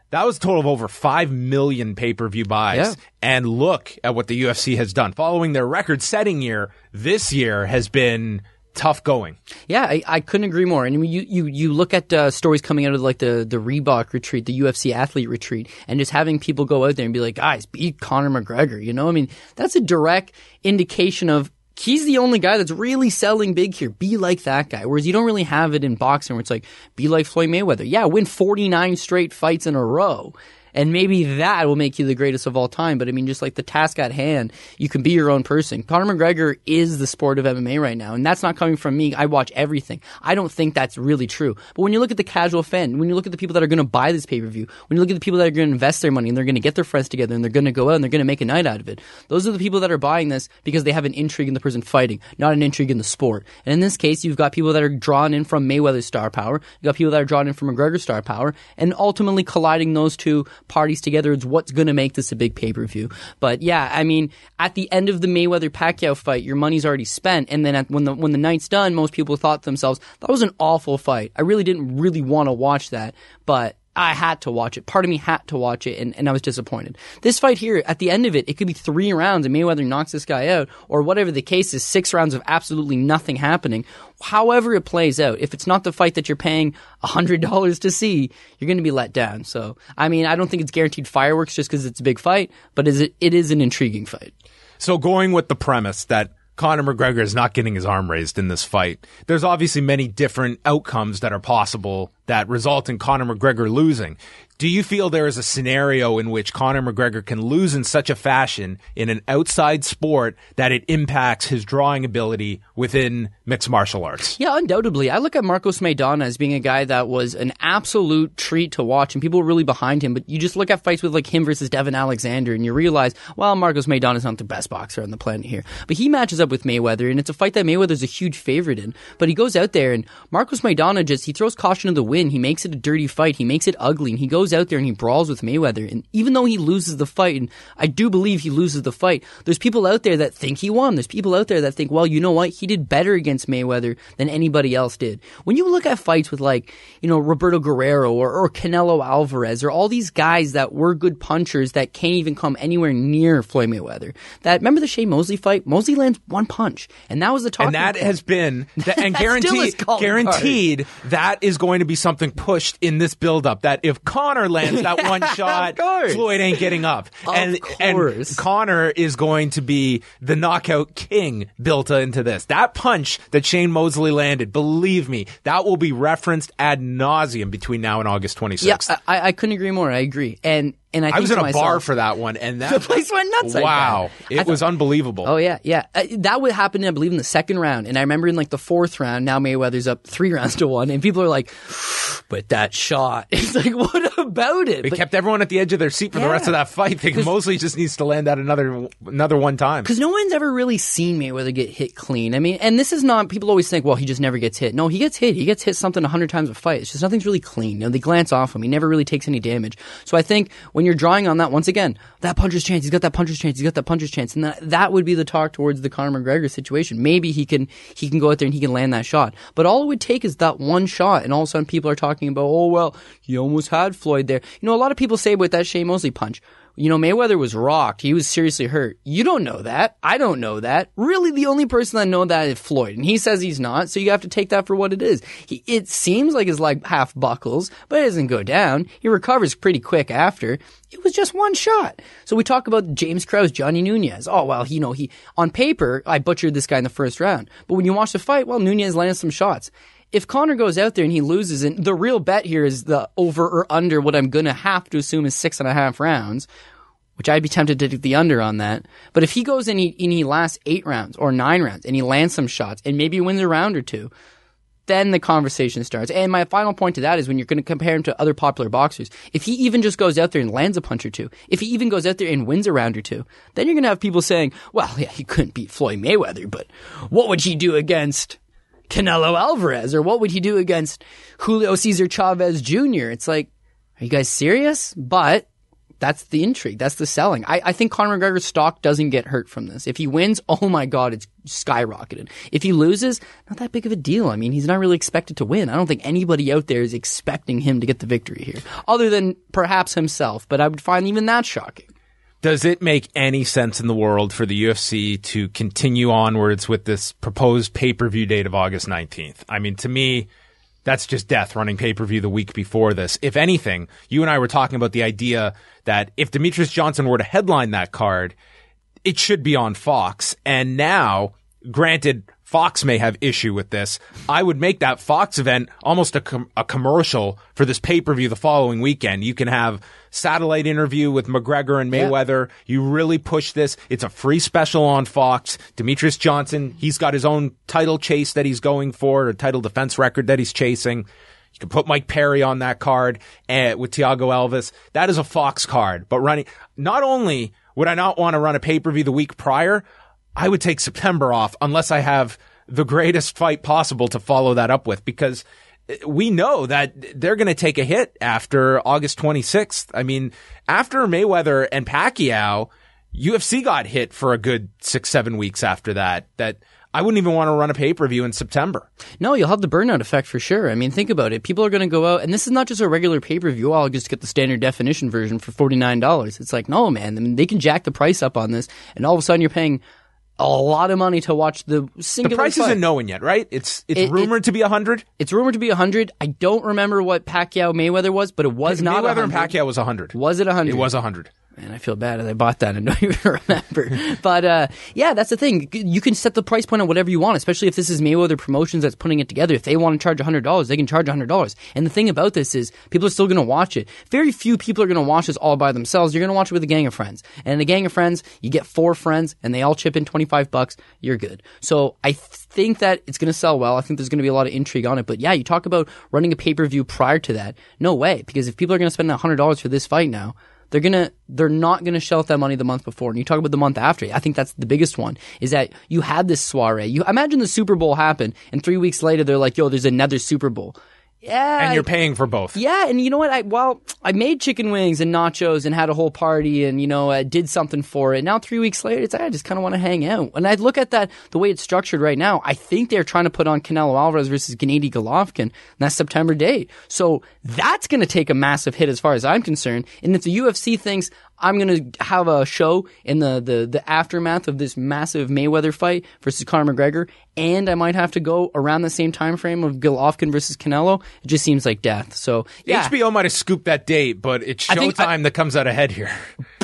That was a total of over 5 million pay-per-view buys. Yeah. And look at what the UFC has done. Following their record-setting year, this year has been tough going. Yeah, I couldn't agree more. And I mean, you look at stories coming out of like the Reebok retreat, the UFC athlete retreat, and just having people go out there and be like, guys, beat Conor McGregor. I mean, that's a direct indication of he's the only guy that's really selling big here. Be like that guy. Whereas you don't really have it in boxing where it's like, be like Floyd Mayweather. Yeah, win 49 straight fights in a row. And maybe that will make you the greatest of all time. But I mean, just like the task at hand, you can be your own person. Conor McGregor is the sport of MMA right now. And that's not coming from me. I watch everything. I don't think that's really true. But when you look at the casual fan, when you look at the people that are going to buy this pay-per-view, when you look at the people that are going to invest their money and they're going to get their friends together and they're going to go out and they're going to make a night out of it, those are the people that are buying this because they have an intrigue in the person fighting, not an intrigue in the sport. And in this case, you've got people that are drawn in from Mayweather's star power. You've got people that are drawn in from McGregor's star power. And ultimately colliding those two parties together is what's going to make this a big pay-per-view. But yeah, I mean, at the end of the Mayweather-Pacquiao fight, your money's already spent. And then when the night's done, most people thought to themselves, that was an awful fight. I really didn't really want to watch that. But I had to watch it. Part of me had to watch it, and I was disappointed. This fight here, at the end of it, it could be 3 rounds and Mayweather knocks this guy out, or whatever the case is, 6 rounds of absolutely nothing happening. However it plays out, if it's not the fight that you're paying $100 to see, you're going to be let down. So, I mean, I don't think it's guaranteed fireworks just because it's a big fight, but it is an intriguing fight. So going with the premise that Conor McGregor is not getting his arm raised in this fight, there's obviously many different outcomes that are possible that result in Conor McGregor losing. Do you feel there is a scenario in which Conor McGregor can lose in such a fashion in an outside sport that it impacts his drawing ability within mixed martial arts? Yeah, undoubtedly. I look at Marcos Maidana as being a guy that was an absolute treat to watch, and people were really behind him. But you just look at fights with like him versus Devin Alexander, and you realize, well, Marcos Maidana is not the best boxer on the planet here. But he matches up with Mayweather, and it's a fight that Mayweather's a huge favorite in. But he goes out there, and Marcos Maidana he throws caution to the wind. He makes it a dirty fight. He makes it ugly, and he goes out there and he brawls with Mayweather. And even though he loses the fight, and I do believe he loses the fight, there's people out there that think he won. There's people out there that think, well, you know what? He did better against Mayweather than anybody else did. When you look at fights with like, you know, Roberto Guerrero or Canelo Alvarez or all these guys that were good punchers that can't even come anywhere near Floyd Mayweather. Remember the Shea Mosley fight? Mosley lands one punch. And that was the talking point. And that has been, and guaranteed that is going to be something pushed in this buildup, that if Conor lands that one shot, Floyd ain't getting up. And Conor is going to be the knockout king built into this. That punch that Shane Mosley landed, believe me, that will be referenced ad nauseum between now and August 26th. Yeah, I couldn't agree more. I agree. And I was in a bar for that one, and that the place went nuts. Wow, it was unbelievable. Oh yeah. That would happen, I believe, in the second round. And I remember in like the 4th round, now Mayweather's up 3-1, and people are like, "But that shot!" It's like, what about it? It kept everyone at the edge of their seat for the rest of that fight, thinking Mosley just needs to land that another one time. Because no one's ever really seen Mayweather get hit clean. I mean, and this is not. People always think, well, he just never gets hit. No, he gets hit. He gets hit something 100 times a fight. It's just nothing's really clean. You know, they glance off him. He never really takes any damage. So I think when you're drawing on that, once again, that puncher's chance. He's got that puncher's chance. He's got that puncher's chance, and that would be the talk towards the Conor McGregor situation. Maybe he can go out there and he can land that shot. But all it would take is that one shot, and all of a sudden people are talking about, oh well, he almost had Floyd there. You know, a lot of people say about that Shea Mosley punch, you know, Mayweather was rocked. He was seriously hurt. You don't know that. I don't know that. Really, the only person that know that is Floyd, and he says he's not, so you have to take that for what it is. It seems like his leg half buckles, but it doesn't go down. He recovers pretty quick after. It was just one shot. So we talk about James Krause, Johnny Nunez. Oh, well, you know, on paper, I butchered this guy in the first round. But when you watch the fight, well, Nunez landed some shots. If Conor goes out there and he loses, and the real bet here is the over or under what I'm going to have to assume is 6.5 rounds, which I'd be tempted to take the under on that. But if he goes and he lasts 8 rounds or 9 rounds and he lands some shots and maybe wins a round or 2, then the conversation starts. And my final point to that is when you're going to compare him to other popular boxers, if he even just goes out there and lands a punch or 2, if he even goes out there and wins a round or 2, then you're going to have people saying, well, yeah, he couldn't beat Floyd Mayweather, but what would he do against Canelo Alvarez? Or what would he do against Julio Cesar Chavez Jr.? It's like, are you guys serious? But that's the intrigue. That's the selling. I think Conor McGregor's stock doesn't get hurt from this. If he wins, oh my God, it's skyrocketed. If he loses, not that big of a deal. I mean, he's not really expected to win. I don't think anybody out there is expecting him to get the victory here, other than perhaps himself. But I would find even that shocking. Does it make any sense in the world for the UFC to continue onwards with this proposed pay-per-view date of August 19th? I mean, to me, that's just death, running pay-per-view the week before this. If anything, you and I were talking about the idea that if Demetrius Johnson were to headline that card, it should be on Fox. And now granted, Fox may have issue with this. I would make that Fox event almost a commercial for this pay-per-view the following weekend. You can have satellite interview with McGregor and Mayweather. You really push this. It's a free special on Fox. Demetrius Johnson, he's got his own title chase that he's going for, a title defense record that he's chasing. You can put Mike Perry on that card with Thiago Elvis. That is a Fox card. But not only would I not want to run a pay-per-view the week prior, I would take September off unless I have the greatest fight possible to follow that up with, because we know that they're going to take a hit after August 26th. I mean, after Mayweather and Pacquiao, UFC got hit for a good 6-7 weeks after that I wouldn't even want to run a pay-per-view in September. No, you'll have the burnout effect for sure. I mean, think about it. People are going to go out, and this is not just a regular pay-per-view. I'll just get the standard definition version for $49. It's like, no, man. I mean, they can jack the price up on this, and all of a sudden you're paying a lot of money to watch the singular The price fight. isn't known yet, right? It's rumored to be 100. It's rumored to be 100. I don't remember what Pacquiao Mayweather was, but it was not 100. Mayweather and Pacquiao was 100. Was it 100? It was 100. Man, I feel bad as I bought that and don't even remember. But yeah, that's the thing. You can set the price point on whatever you want, especially if this is Mayweather Promotions that's putting it together. If they want to charge $100, they can charge $100. And the thing about this is people are still going to watch it. Very few people are going to watch this all by themselves. You're going to watch it with a gang of friends. And in a gang of friends, you get 4 friends and they all chip in $25. You're good. So I think that it's going to sell well. I think there's going to be a lot of intrigue on it. But yeah, you talk about running a pay-per-view prior to that. No way. Because if people are going to spend $100 for this fight now, they're not going to shell out that money the month before. And you talk about the month after. I think that's the biggest one, is that you had this soiree. You imagine the Super Bowl happened and 3 weeks later they're like, yo, there's another Super Bowl. Yeah. And you're paying for both. Yeah. And you know what? I made chicken wings and nachos and had a whole party and, did something for it. Now 3 weeks later, I just kind of want to hang out. And I look at that, the way it's structured right now, I think they're trying to put on Canelo Alvarez versus Gennady Golovkin. And that's September date. So that's going to take a massive hit as far as I'm concerned. And if the UFC thinks I'm going to have a show in the aftermath of this massive Mayweather fight versus Conor McGregor, and I might have to go around the same time frame of Golovkin versus Canelo, it just seems like death. So yeah. HBO might have scooped that date, but it's Showtime that comes out ahead here.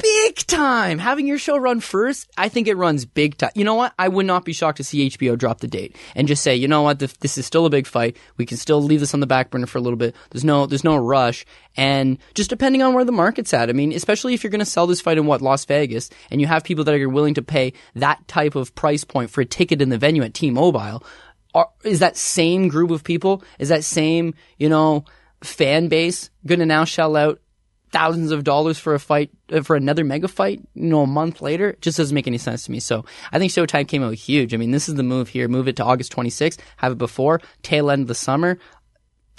Big time! Having your show run first, I think it runs big time. You know what? I would not be shocked to see HBO drop the date and just say, you know what, this is still a big fight. We can still leave this on the back burner for a little bit. There's no rush. And just depending on where the market's at. I mean, especially if you're going to sell this fight in Las Vegas, and you have people that are willing to pay that type of price point for a ticket in the venue at T-Mobile, is that same group of people, is that same, fan base going to now shell out thousands of dollars for a fight, for another mega fight, a month later? It just doesn't make any sense to me. So I think Showtime came out huge. I mean, this is the move here. Move it to August 26th, have it before, tail end of the summer.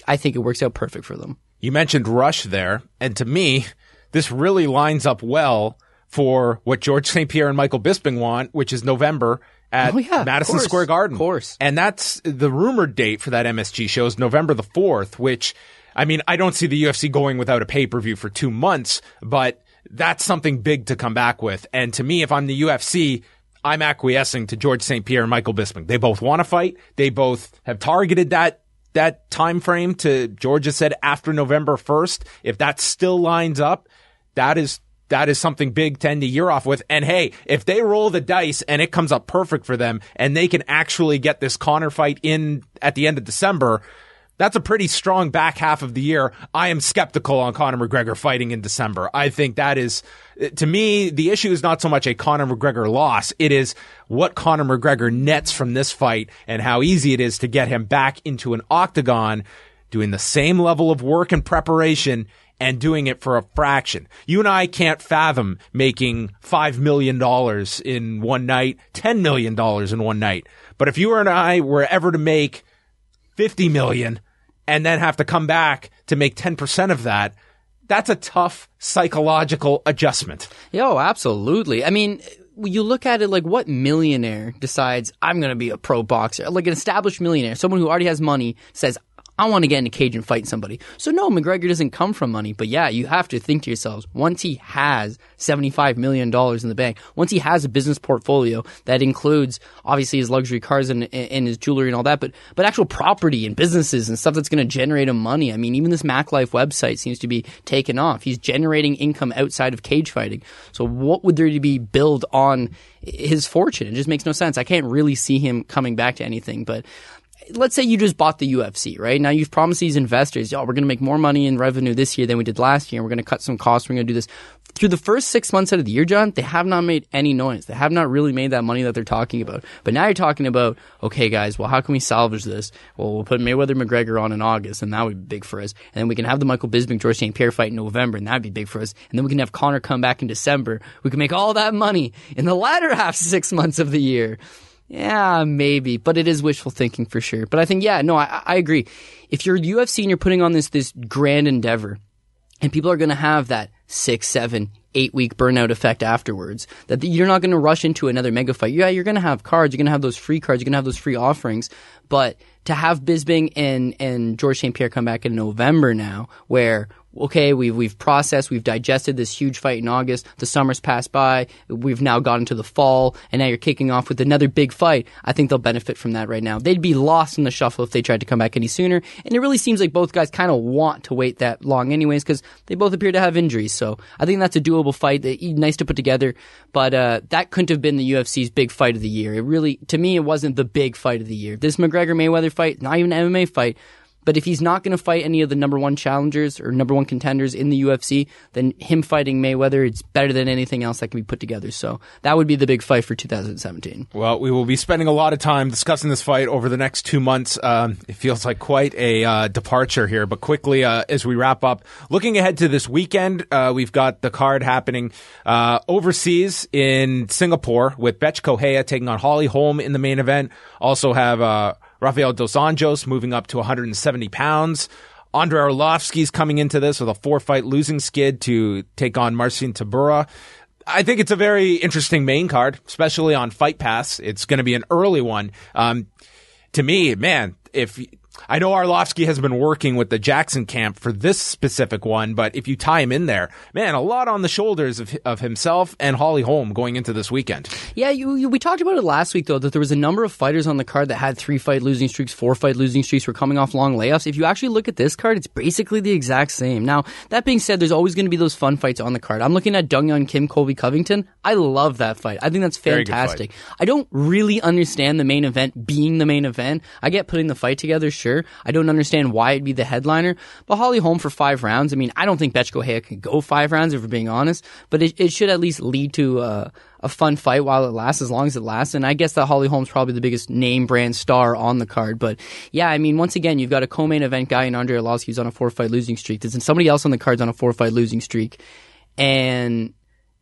I think it works out perfect for them. You mentioned Rush there, and to me, this really lines up well for what George St. Pierre and Michael Bisping want, which is November at Madison Square Garden. Of course. And that's the rumored date for that MSG show is November the 4th, which, I mean, I don't see the UFC going without a pay-per-view for 2 months, but that's something big to come back with. And to me, if I'm the UFC, I'm acquiescing to George St. Pierre and Michael Bisping. They both want to fight. They both have targeted that time frame to, George has said, after November 1st. If that still lines up, that is something big to end the year off with. And hey, if they roll the dice and it comes up perfect for them and they can actually get this Conor fight in at the end of December, that's a pretty strong back half of the year. I am skeptical on Conor McGregor fighting in December. I think that is, to me, the issue is not so much a Conor McGregor loss. It is what Conor McGregor nets from this fight and how easy it is to get him back into an octagon doing the same level of work and preparation and doing it for a fraction. You and I can't fathom making $5 million in one night, $10 million in one night. But if you and I were ever to make $50 million and then have to come back to make 10% of that, that's a tough psychological adjustment. Yo, absolutely. I mean, you look at it like, what millionaire decides I'm going to be a pro boxer? Like an established millionaire, someone who already has money, says, I want to get in a cage and fight somebody. So no, McGregor doesn't come from money. But yeah, you have to think to yourselves, once he has $75 million in the bank, once he has a business portfolio that includes obviously his luxury cars and his jewelry and all that, but actual property and businesses and stuff that's going to generate him money. I mean, even this MacLife website seems to be taken off. He's generating income outside of cage fighting. So what would there be build on his fortune? It just makes no sense. I can't really see him coming back to anything, but let's say you just bought the UFC, right? Now you've promised these investors, we're going to make more money in revenue this year than we did last year, and we're going to cut some costs, we're going to do this. Through the first 6 months out of the year, John, they have not made any noise. They have not really made that money that they're talking about. But now you're talking about, okay, guys, well, how can we salvage this? Well, we'll put Mayweather McGregor on in August, and that would be big for us. And then we can have the Michael Bisping, George St. Pierre fight in November, and that'd be big for us. And then we can have Conor come back in December. We can make all that money in the latter half 6 months of the year. Yeah, maybe, but it is wishful thinking for sure. But I think, I agree. If you're UFC and you're putting on this grand endeavor, and people are going to have that 6, 7, 8 week burnout effect afterwards, that you're not going to rush into another mega fight. Yeah, you're going to have cards, you're going to have those free cards, you're going to have those free offerings, but to have Bisping and George St. Pierre come back in November now, where okay, we've processed, we've digested this huge fight in August, the summer's passed by, we've now gotten to the fall, and now you're kicking off with another big fight. I think they'll benefit from that right now. They'd be lost in the shuffle if they tried to come back any sooner, and it really seems like both guys kind of want to wait that long anyways, because they both appear to have injuries, so I think that's a doable fight, nice to put together, but that couldn't have been the UFC's big fight of the year. It really, to me, it wasn't the big fight of the year. This McGregor-Mayweather fight, not even an MMA fight, but if he's not going to fight any of the number one challengers or number one contenders in the UFC, then him fighting Mayweather, it's better than anything else that can be put together. So that would be the big fight for 2017. Well, we will be spending a lot of time discussing this fight over the next 2 months. It feels like quite a departure here. But quickly, as we wrap up, looking ahead to this weekend, we've got the card happening overseas in Singapore with Bethe Correia taking on Holly Holm in the main event. Also have Rafael Dos Anjos moving up to 170 pounds. Andrei Arlovsky's coming into this with a 4-fight losing skid to take on Marcin Tybura. I think it's a very interesting main card, especially on Fight Pass. It's going to be an early one. To me, man, I know Arlovsky has been working with the Jackson camp for this specific one, but if you tie him in there, man, a lot on the shoulders of himself and Holly Holm going into this weekend. Yeah, we talked about it last week, though, that there was a number of fighters on the card that had 3-fight losing streaks, 4-fight losing streaks, were coming off long layoffs. If you actually look at this card, it's basically the exact same. Now, that being said, there's always going to be those fun fights on the card. I'm looking at Dong-Yeon Kim, Colby Covington. I love that fight. I think that's fantastic. I don't really understand the main event being the main event. I get putting the fight together, sure. I don't understand why it'd be the headliner, but Holly Holm for 5 rounds. I mean, I don't think Bethe Correia can go 5 rounds, if we're being honest, but it should at least lead to a fun fight while it lasts, as long as it lasts. And I guess that Holly Holm's probably the biggest name brand star on the card. But yeah, I mean, once again, you've got a co-main event guy in Andrei Arlovsky who's on a 4-fight losing streak. There's somebody else on the card's on a 4-fight losing streak. And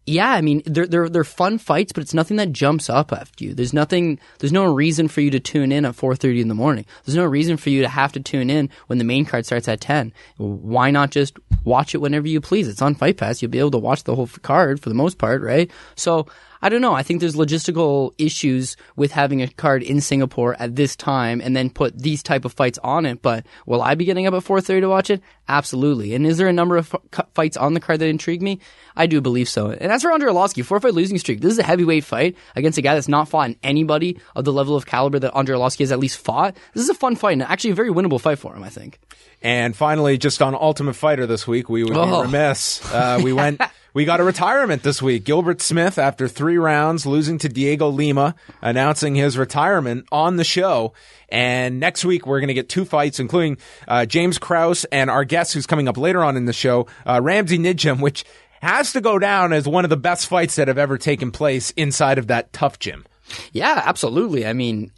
yeah, I mean, they're fun fights, but it's nothing that jumps up after you. There's no reason for you to tune in at 4:30 in the morning. There's no reason for you to have to tune in when the main card starts at 10. Why not just watch it whenever you please? It's on Fight Pass. You'll be able to watch the whole card for the most part, right? So I don't know. I think there's logistical issues with having a card in Singapore at this time and then put these type of fights on it. But will I be getting up at 4:30 to watch it? Absolutely. And is there a number of fights on the card that intrigue me? I do believe so. And that's for Andrei Arlovsky, 4-fight losing streak. This is a heavyweight fight against a guy that's not fought anybody of the level of caliber that Andrei Arlovsky has at least fought. This is a fun fight and actually a very winnable fight for him, I think. And finally, just on Ultimate Fighter this week, we would be remiss. We got a retirement this week. Gilbert Smith, after 3 rounds, losing to Diego Lima, announcing his retirement on the show. And next week, we're going to get 2 fights, including James Krause and our guest who's coming up later on in the show, Ramsey Nijem, which has to go down as one of the best fights that have ever taken place inside of that tough gym. Yeah, absolutely. I mean,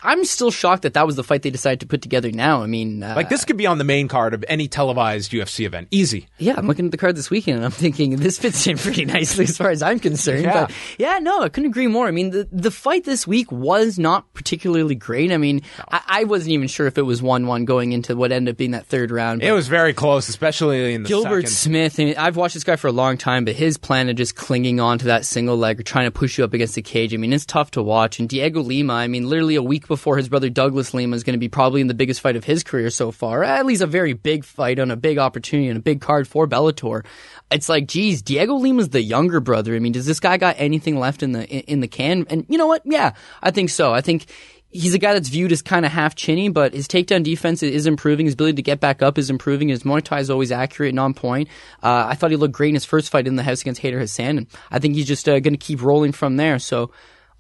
I'm still shocked that was the fight they decided to put together now. I mean, this could be on the main card of any televised UFC event. Easy. Yeah, I'm looking at the card this weekend and I'm thinking this fits in pretty nicely as far as I'm concerned. Yeah. But yeah, no, I couldn't agree more. I mean, the fight this week was not particularly great. I mean, no. I wasn't even sure if it was 1-1 going into what ended up being that 3rd round. It was very close, especially in the Gilbert second. Smith, I mean, I've watched this guy for a long time, but his plan of just clinging on to that single leg or trying to push you up against the cage, I mean, it's tough to to watch. And Diego Lima, I mean, literally a week before his brother Douglas Lima is going to be probably in the biggest fight of his career so far, at least a very big fight on a big opportunity and a big card for Bellator. It's like, geez, Diego Lima's the younger brother. I mean, does this guy got anything left in the can? And you know what? Yeah, I think so. I think he's a guy that's viewed as kind of half chinny, but his takedown defense is improving. His ability to get back up is improving. His Muay Thai is always accurate and on point. I thought he looked great in his first fight in the house against Hayder Hassan, and I think he's just going to keep rolling from there. So,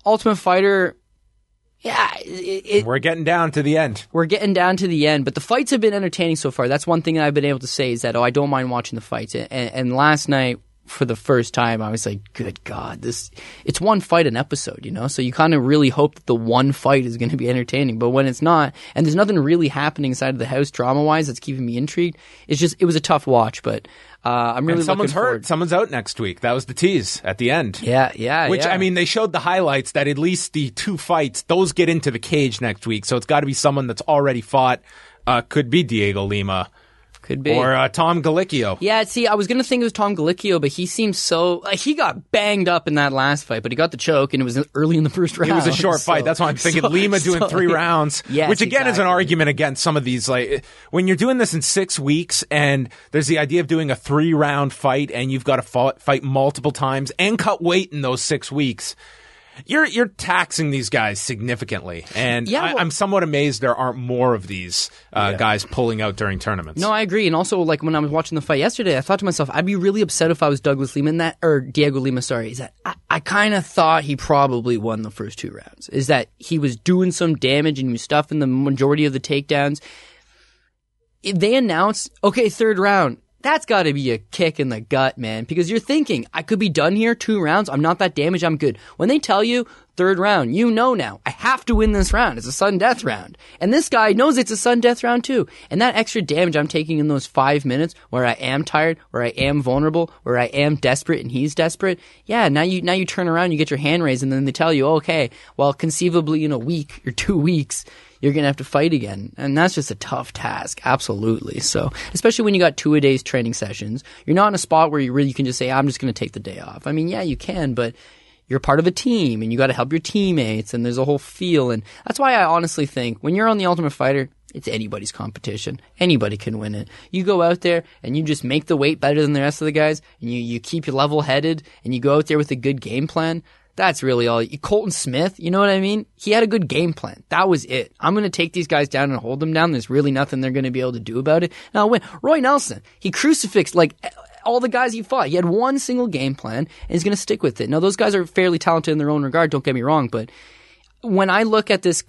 Ultimate Fighter, yeah. We're getting down to the end. We're getting down to the end, but the fights have been entertaining so far. That's one thing that I've been able to say is that, I don't mind watching the fights. And last night, for the first time, I was like, good God, it's one fight an episode, So you kind of really hope that the one fight is going to be entertaining. But when it's not, and there's nothing really happening inside of the house drama-wise that's keeping me intrigued, it was a tough watch, but I'm really someone's looking hurt. forward. Someone's out next week. That was the tease at the end. Yeah. Which, yeah. I mean, they showed the highlights that at least the 2 fights, those get into the cage next week. So it's got to be someone that's already fought. Could be Diego Lima. Could be. Or Tom Galicchio. Yeah, see, I was going to think it was Tom Galicchio, but he seems so... he got banged up in that last fight, but he got the choke, and it was early in the first round. It was a short fight. That's why I'm thinking Lima doing 3 rounds. Yes, which, again, is an exactly. argument against some of these. Like, when you're doing this in 6 weeks, and there's the idea of doing a 3-round fight, and you've got to fight multiple times, and cut weight in those 6 weeks... You're taxing these guys significantly, and I'm somewhat amazed there aren't more of these guys pulling out during tournaments. No, I agree, and also like when I was watching the fight yesterday, I thought to myself, I'd be really upset if I was Douglas Lima or Diego Lima. Sorry, is that I kind of thought he probably won the first 2 rounds. Is that he was doing some damage and he was stuffing the majority of the takedowns. If they announced, okay, 3rd round. That's got to be a kick in the gut, man, because you're thinking, I could be done here, 2 rounds, I'm not that damaged, I'm good. When they tell you 3rd round, now, I have to win this round. It's a sudden death round. And this guy knows it's a sudden death round too. And that extra damage I'm taking in those 5 minutes where I am tired, where I am vulnerable, where I am desperate and he's desperate, now you turn around, you get your hand raised, and then they tell you, okay, well, conceivably in a week or 2 weeks, you're going to have to fight again. And that's just a tough task. Absolutely. So, especially when you got 2-a-days training sessions, you're not in a spot where you really can just say, I'm just going to take the day off. I mean, yeah, you can, but you're part of a team and you got to help your teammates and there's a whole feel. And that's why I honestly think when you're on the Ultimate Fighter, it's anybody's competition. Anybody can win it. You go out there and you just make the weight better than the rest of the guys and you keep you level-headed and you go out there with a good game plan. That's really all. Colton Smith, you know what I mean? He had a good game plan. That was it. I'm going to take these guys down and hold them down. There's really nothing they're going to be able to do about it. And I'll win. Roy Nelson, he crucifixed all the guys he fought. He had one single game plan and he's going to stick with it. Now, those guys are fairly talented in their own regard. Don't get me wrong, but when I look at this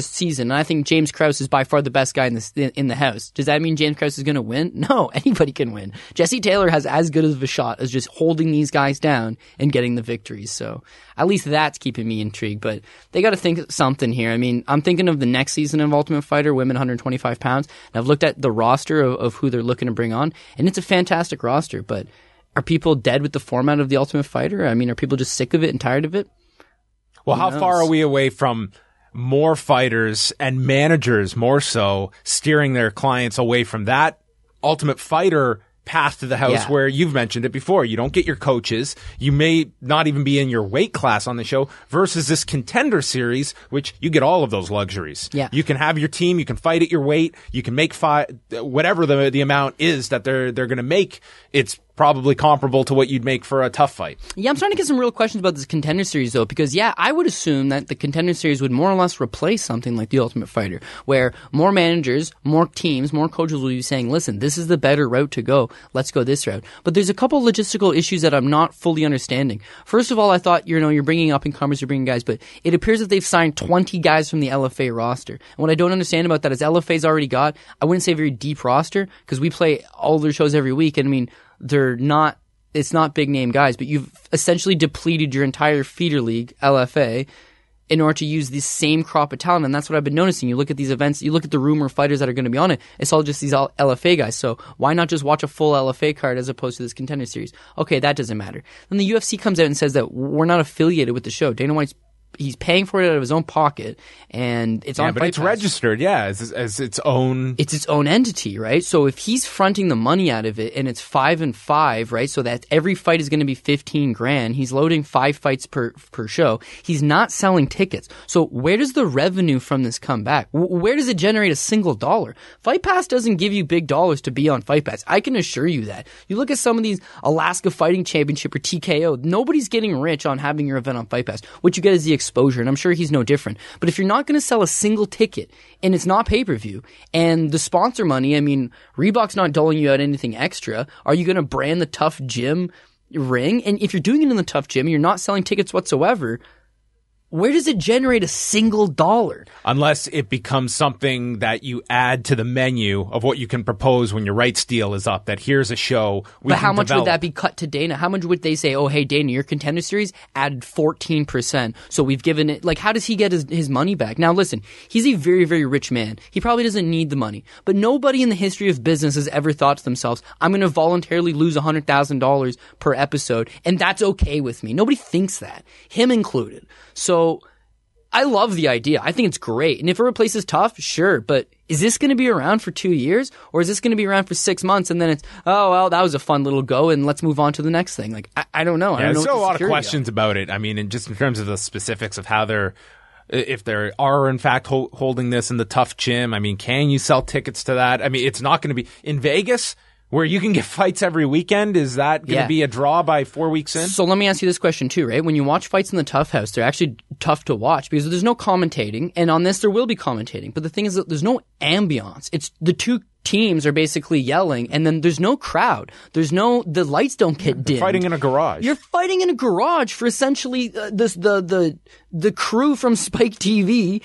season, I think James Krause is by far the best guy in the house. Does that mean James Krause is going to win? No, anybody can win. Jesse Taylor has as good of a shot as just holding these guys down and getting the victories. So at least that's keeping me intrigued. But they got to think of something here. I mean, I'm thinking of the next season of Ultimate Fighter, women 125 pounds. And I've looked at the roster of who they're looking to bring on, and it's a fantastic roster. But are people dead with the format of the Ultimate Fighter? I mean, are people just sick of it and tired of it? Well, how far are we away from more fighters and managers more so steering their clients away from that Ultimate Fighter path to the house where you've mentioned it before? You don't get your coaches. You may not even be in your weight class on the show versus this Contender Series, which you get all of those luxuries. Yeah. You can have your team. You can fight at your weight. You can make whatever the amount is that they're going to make. It's probably comparable to what you'd make for a tough fight. Yeah, I'm starting to get some real questions about this Contender Series, though, because, I would assume that the Contender Series would more or less replace something like the Ultimate Fighter, where more managers, more teams, more coaches will be saying, listen, this is the better route to go. Let's go this route. But there's a couple logistical issues that I'm not fully understanding. First of all, I thought, you're bringing up-and-comers, you're bringing guys, but it appears that they've signed 20 guys from the LFA roster. And what I don't understand about that is LFA's already got, I wouldn't say a very deep roster, because we play all their shows every week, and I mean, it's not big name guys, but you've essentially depleted your entire feeder league, LFA, in order to use this same crop of talent. And that's what I've been noticing. You look at these events, you look at the rumor fighters that are going to be on it, it's all just these LFA guys. So why not just watch a full LFA card as opposed to this Contender Series? Okay, that doesn't matter. Then the UFC comes out and says that we're not affiliated with the show. Dana White's he's paying for it out of his own pocket, and it's on. But Fight it's Pass. registered, as its own. It's its own entity, right? So if he's fronting the money out of it, and it's 5 and 5, right? So that every fight is going to be $15,000. He's loading 5 fights per show. He's not selling tickets. So where does the revenue from this come back? Where does it generate a single dollar? Fight Pass doesn't give you big dollars to be on Fight Pass. I can assure you that. You look at some of these Alaska Fighting Championship or TKO, nobody's getting rich on having your event on Fight Pass. What you get is the exposure, and I'm sure he's no different. But if you're not going to sell a single ticket, and it's not pay-per-view, and the sponsor money, I mean, Reebok's not doling you out anything extra. Are you going to brand the Tough Gym ring? And if you're doing it in the Tough Gym, you're not selling tickets whatsoever, where does it generate a single dollar? Unless it becomes something that you add to the menu of what you can propose when your rights deal is up, that here's a show we But how can much develop. would that be cut to Dana? How much would they say, oh, hey, Dana, your Contender Series added 14%, so we've given it, like, how does he get his money back? Now, listen, he's a very, very rich man. He probably doesn't need the money. But nobody in the history of business has ever thought to themselves, I'm going to voluntarily lose $100,000 per episode, and that's okay with me. Nobody thinks that, him included. So I love the idea. I think it's great. And if it replaces Tough, sure. But is this going to be around for 2 years? Or is this going to be around for 6 months and then it's, oh, well, that was a fun little go and let's move on to the next thing? Like, I don't know. I don't know. There's still a lot of security questions about it. I mean, and just in terms of the specifics of how if they are in fact holding this in the Tough Gym. I mean, can you sell tickets to that? I mean, it's not going to be in Vegas, where you can get fights every weekend. Is that going to be a draw by 4 weeks in? So let me ask you this question too, right? When you watch fights in the Tough House, they're actually tough to watch because there's no commentating, and on this there will be commentating. But the thing is that there's no ambiance. It's the two teams are basically yelling, and then there's no crowd. The lights don't get dimmed. Fighting in a garage. You're fighting in a garage for essentially the crew from Spike TV,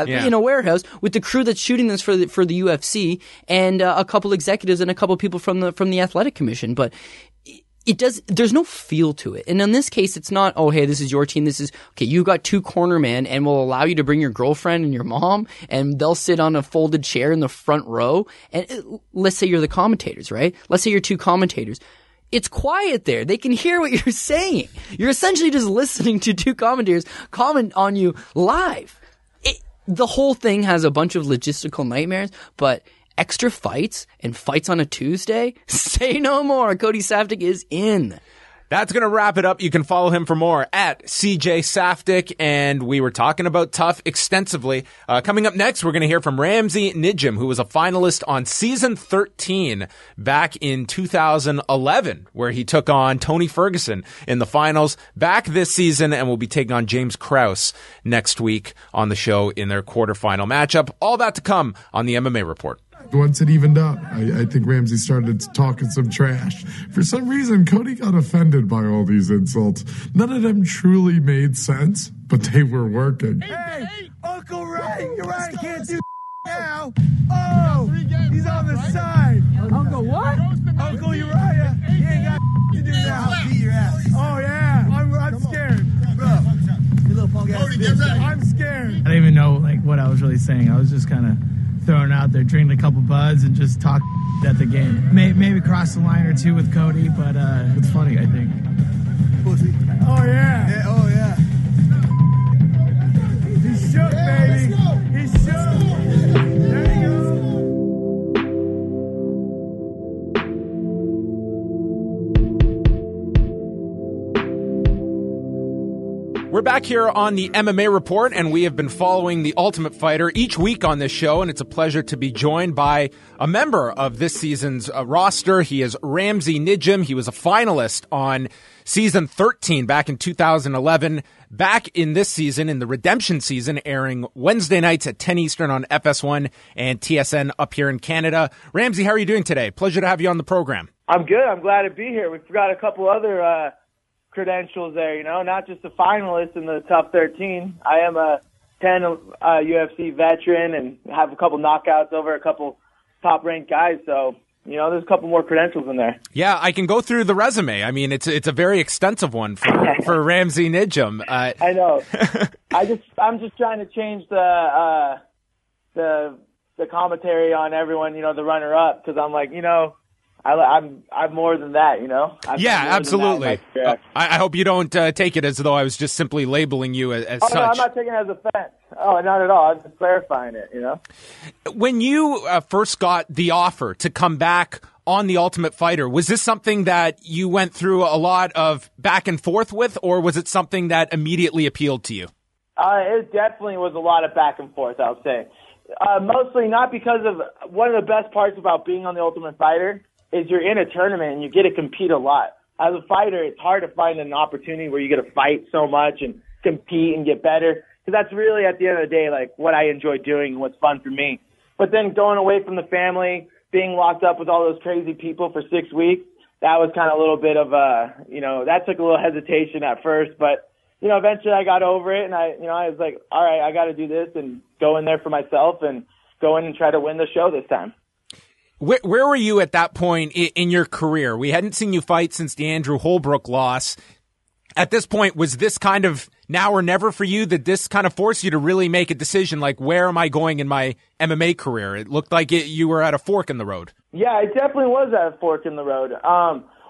in a warehouse with the crew that's shooting this for the UFC and a couple executives and a couple people from the Athletic Commission, but. There's no feel to it. And in this case, it's not, oh, hey, this is your team. This is, okay, you got 2 cornermen and we'll allow you to bring your girlfriend and your mom and they'll sit on a folded chair in the front row. And let's say you're the commentators, right? Let's say you're 2 commentators. It's quiet there. They can hear what you're saying. You're essentially just listening to 2 commentators comment on you live. The whole thing has a bunch of logistical nightmares, but extra fights and fights on a Tuesday? Say no more. Cody Saftic is in. That's going to wrap it up. You can follow him for more at CJ Saftic, and we were talking about Tough extensively. Coming up next, we're going to hear from Ramsey Nijem, who was a finalist on season 13 back in 2011, where he took on Tony Ferguson in the finals back this season, and will be taking on James Krause next week on the show in their quarterfinal matchup. All that to come on the MMA Report. Once it evened up, I think Ramsey started talking some trash. For some reason, Cody got offended by all these insults. None of them truly made sense, but they were working. Hey, Uncle Ray, you're right, can't do now. Oh, he's on the side. Uncle what? Uncle Uriah, he ain't got to do now. I'll beat your ass. Oh, yeah, I'm scared. Bro, you little punk ass bitch. I'm scared. I didn't even know what I was really saying. I was just kind of throwing out there, drinking a couple buds, and just talk at the game. Maybe cross the line or 2 with Cody, but it's funny, I think. Oh, yeah. Oh, yeah. He's shook, baby. He's shook. There you go. We're back here on the MMA Report, and we have been following The Ultimate Fighter each week on this show, and it's a pleasure to be joined by a member of this season's roster. He is Ramsey Nijem. He was a finalist on season 13 back in 2011. Back in this season, in the redemption season, airing Wednesday nights at 10 Eastern on FS1 and TSN up here in Canada. Ramsey, how are you doing today? Pleasure to have you on the program. I'm good. I'm glad to be here. We forgot a couple other credentials there, not just a finalist in the top 13. I am a 10 UFC veteran and have a couple knockouts over a couple top-ranked guys, so there's a couple more credentials in there. Yeah, I can go through the resume. I mean, it's a very extensive one for Ramsey Nijem. I know. I'm just trying to change the commentary on everyone, the runner-up, because I'm like, I'm more than that, you know? Yeah, absolutely. I hope you don't take it as though I was just simply labeling you as such. No, I'm not taking it as offense. Oh, not at all. I'm just clarifying it, you know? When you first got the offer to come back on The Ultimate Fighter, was this something that you went through a lot of back and forth with, or was it something that immediately appealed to you? It definitely was a lot of back and forth, I'll say. Mostly not because of one of the best parts about being on The Ultimate Fighter is you're in a tournament and you get to compete a lot. As a fighter, it's hard to find an opportunity where you get to fight so much and compete and get better. Because that's really, at the end of the day, like what I enjoy doing and what's fun for me. But then going away from the family, being locked up with all those crazy people for 6 weeks, that was kind of a little bit of that took a little hesitation at first. But, eventually I got over it and I was like, all right, I got to do this and go in there for myself and go in and try to win the show this time. Where were you at that point in your career? We hadn't seen you fight since the Andrew Holbrook loss. At this point, was this kind of now or never for you? That this kind of forced you to really make a decision, like, where am I going in my MMA career? It looked like you were at a fork in the road. Yeah, it definitely was at a fork in the road.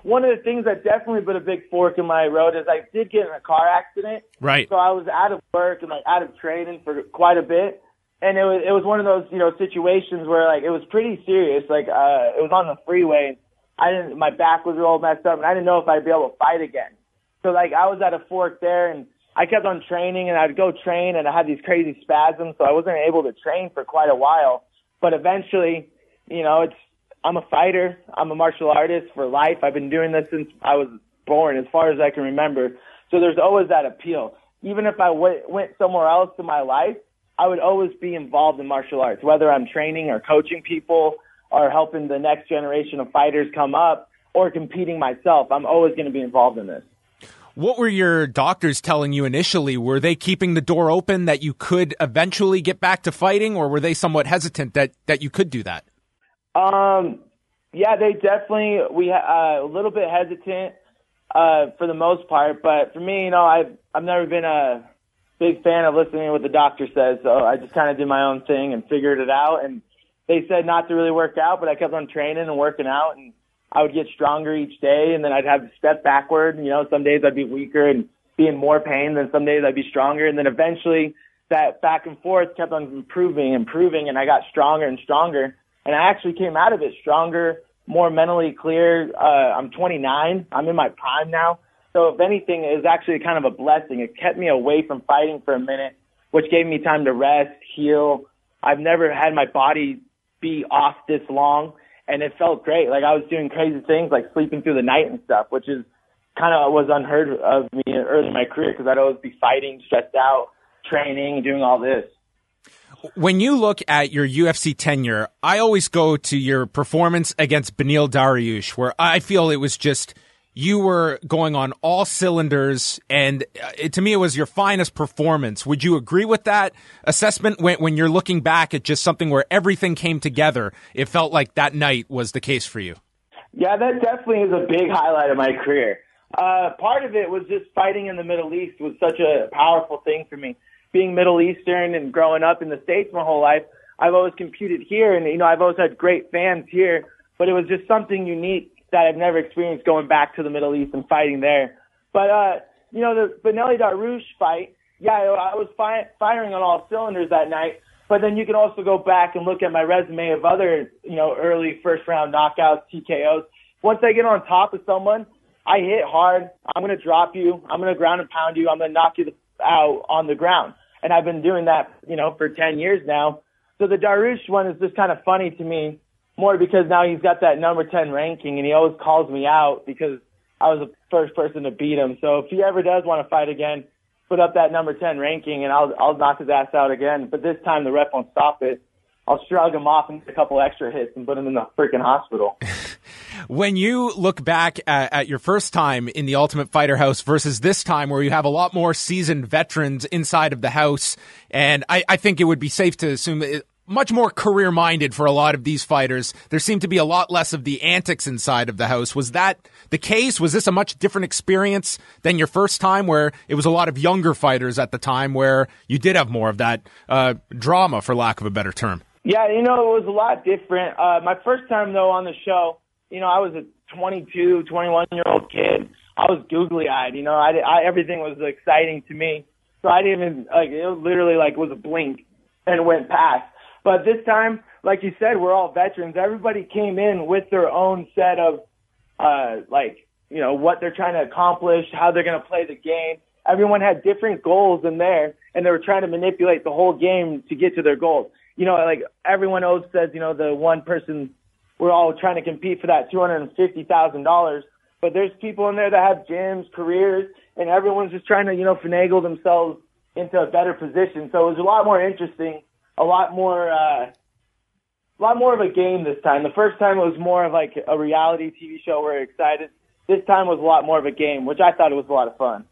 One of the things that definitely put a big fork in my road is I did get in a car accident. Right. So I was out of work and out of training for quite a bit. And it was one of those, situations where it was pretty serious. It was on the freeway. My back was all messed up and I didn't know if I'd be able to fight again. So I was at a fork there and I kept on training and I'd go train and I had these crazy spasms. So I wasn't able to train for quite a while, but eventually, I'm a fighter. I'm a martial artist for life. I've been doing this since I was born, as far as I can remember. So there's always that appeal. Even if I went somewhere else in my life, I would always be involved in martial arts, whether I'm training or coaching people or helping the next generation of fighters come up or competing myself. I'm always going to be involved in this. What were your doctors telling you initially? Were they keeping the door open that you could eventually get back to fighting, or were they somewhat hesitant that you could do that? Yeah, they definitely, a little bit hesitant, for the most part, but for me, I've never been a big fan of listening to what the doctor says, so I just kind of did my own thing and figured it out, and they said not to really work out, but I kept on training and working out, and I would get stronger each day, and then I'd have to step backward, some days I'd be weaker and be in more pain, then some days I'd be stronger, and then eventually that back and forth kept on improving, and I got stronger and stronger, and I actually came out of it stronger, more mentally clear. I'm 29. I'm in my prime now. So if anything, it was actually kind of a blessing. It kept me away from fighting for a minute, which gave me time to rest, heal. I've never had my body be off this long, and it felt great. I was doing crazy things like sleeping through the night and stuff, which is kind of was unheard of me early in my career because I'd always be fighting, stressed out, training, doing all this. When you look at your UFC tenure, I always go to your performance against Beneil Dariush, where I feel it was just you were going on all cylinders, and to me it was your finest performance. Would you agree with that assessment when you're looking back at just something where everything came together? It felt like that night was the case for you. Yeah, that definitely is a big highlight of my career. Part of it was just fighting in the Middle East was such a powerful thing for me. Being Middle Eastern and growing up in the States my whole life, I've always competed here, and I've always had great fans here, but it was just something unique that I've never experienced going back to the Middle East and fighting there. But, the Beneil Dariush fight, yeah, I was firing on all cylinders that night, but then you can also go back and look at my resume of other, early first-round knockouts, TKOs. Once I get on top of someone, I hit hard. I'm going to drop you. I'm going to ground and pound you. I'm going to knock you out on the ground. And I've been doing that, for 10 years now. So the Dariush one is just kind of funny to me, more because now he's got that number 10 ranking, and he always calls me out because I was the first person to beat him. So if he ever does want to fight again, put up that number 10 ranking, and I'll knock his ass out again. But this time the ref won't stop it. I'll shrug him off and get a couple extra hits and put him in the freaking hospital. When you look back at your first time in the Ultimate Fighter house versus this time where you have a lot more seasoned veterans inside of the house, and I think it would be safe to assume much more career-minded for a lot of these fighters, there seemed to be a lot less of the antics inside of the house. Was that the case? Was this a much different experience than your first time, where it was a lot of younger fighters at the time, where you did have more of that drama, for lack of a better term? Yeah, it was a lot different. My first time, though, on the show, I was a 22, 21-year-old kid. I was googly-eyed, everything was exciting to me. So I didn't even, it literally was a blink and went past. But this time, like you said, we're all veterans. Everybody came in with their own set of, what they're trying to accomplish, how they're going to play the game. Everyone had different goals in there, and they were trying to manipulate the whole game to get to their goals. Everyone always says, the one person, we're all trying to compete for that $250,000. But there's people in there that have gyms, careers, and everyone's just trying to, finagle themselves into a better position. So it was a lot more interesting, a lot more of a game this time. The first time it was more of a reality TV show where we're excited. This time was a lot more of a game, which I thought it was a lot of fun.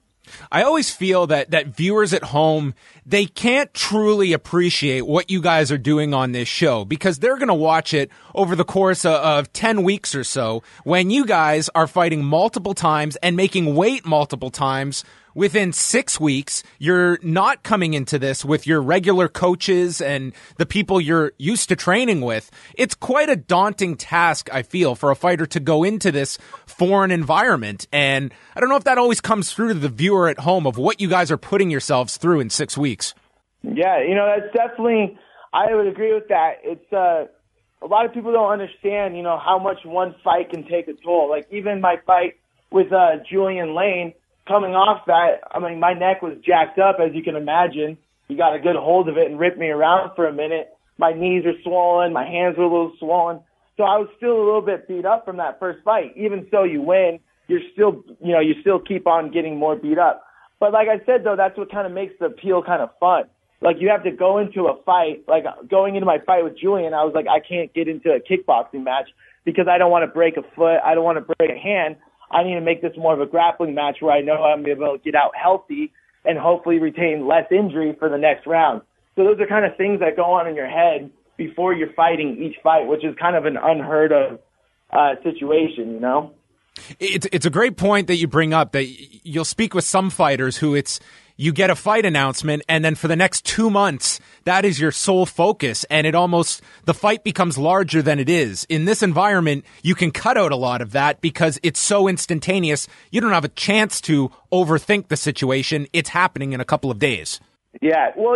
I always feel that viewers at home, they can't truly appreciate what you guys are doing on this show because they're going to watch it over the course of 10 weeks or so when you guys are fighting multiple times and making weight multiple times. Within 6 weeks, you're not coming into this with your regular coaches and the people you're used to training with. It's quite a daunting task, I feel, for a fighter to go into this foreign environment. And I don't know if that always comes through to the viewer at home of what you guys are putting yourselves through in 6 weeks. Yeah, that's definitely, I would agree with that. It's, a lot of people don't understand, how much one fight can take a toll. Even my fight with Julian Lane, coming off that, my neck was jacked up, as you can imagine. He got a good hold of it and ripped me around for a minute. My knees are swollen. My hands were a little swollen. So I was still a little bit beat up from that first fight. Even so you win, you still keep on getting more beat up. But like I said, though, that's what kind of makes the appeal kind of fun. You have to go into a fight. Going into my fight with Julian, I was like, I can't get into a kickboxing match because I don't want to break a foot. I don't want to break a hand. I need to make this more of a grappling match where I know I'm going to be able to get out healthy and hopefully retain less injury for the next round. So those are kind of things that go on in your head before you're fighting each fight, which is kind of an unheard of situation, It's a great point that you bring up that you'll speak with some fighters who you get a fight announcement and then for the next 2 months, that is your sole focus and the fight becomes larger than it is. In this environment, you can cut out a lot of that because it's so instantaneous. You don't have a chance to overthink the situation. It's happening in a couple of days. Yeah. Well,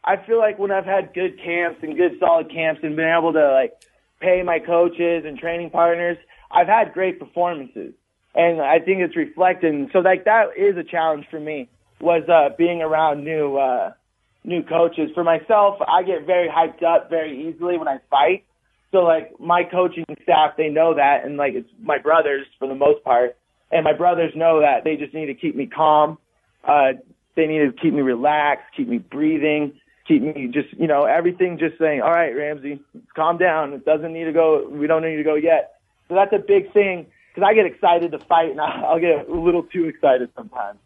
I feel like when I've had good camps and good solid camps and been able to pay my coaches and training partners, I've had great performances. And I think it's reflecting. So that is a challenge for me was being around new coaches. For myself, I get very hyped up very easily when I fight. So my coaching staff, they know that, and it's my brothers for the most part. And my brothers know that they just need to keep me calm. They need to keep me relaxed, keep me breathing, keep me just everything just saying, all right, Ramsey, calm down. It doesn't need to go. We don't need to go yet. So that's a big thing. Because I get excited to fight, and I'll get a little too excited sometimes.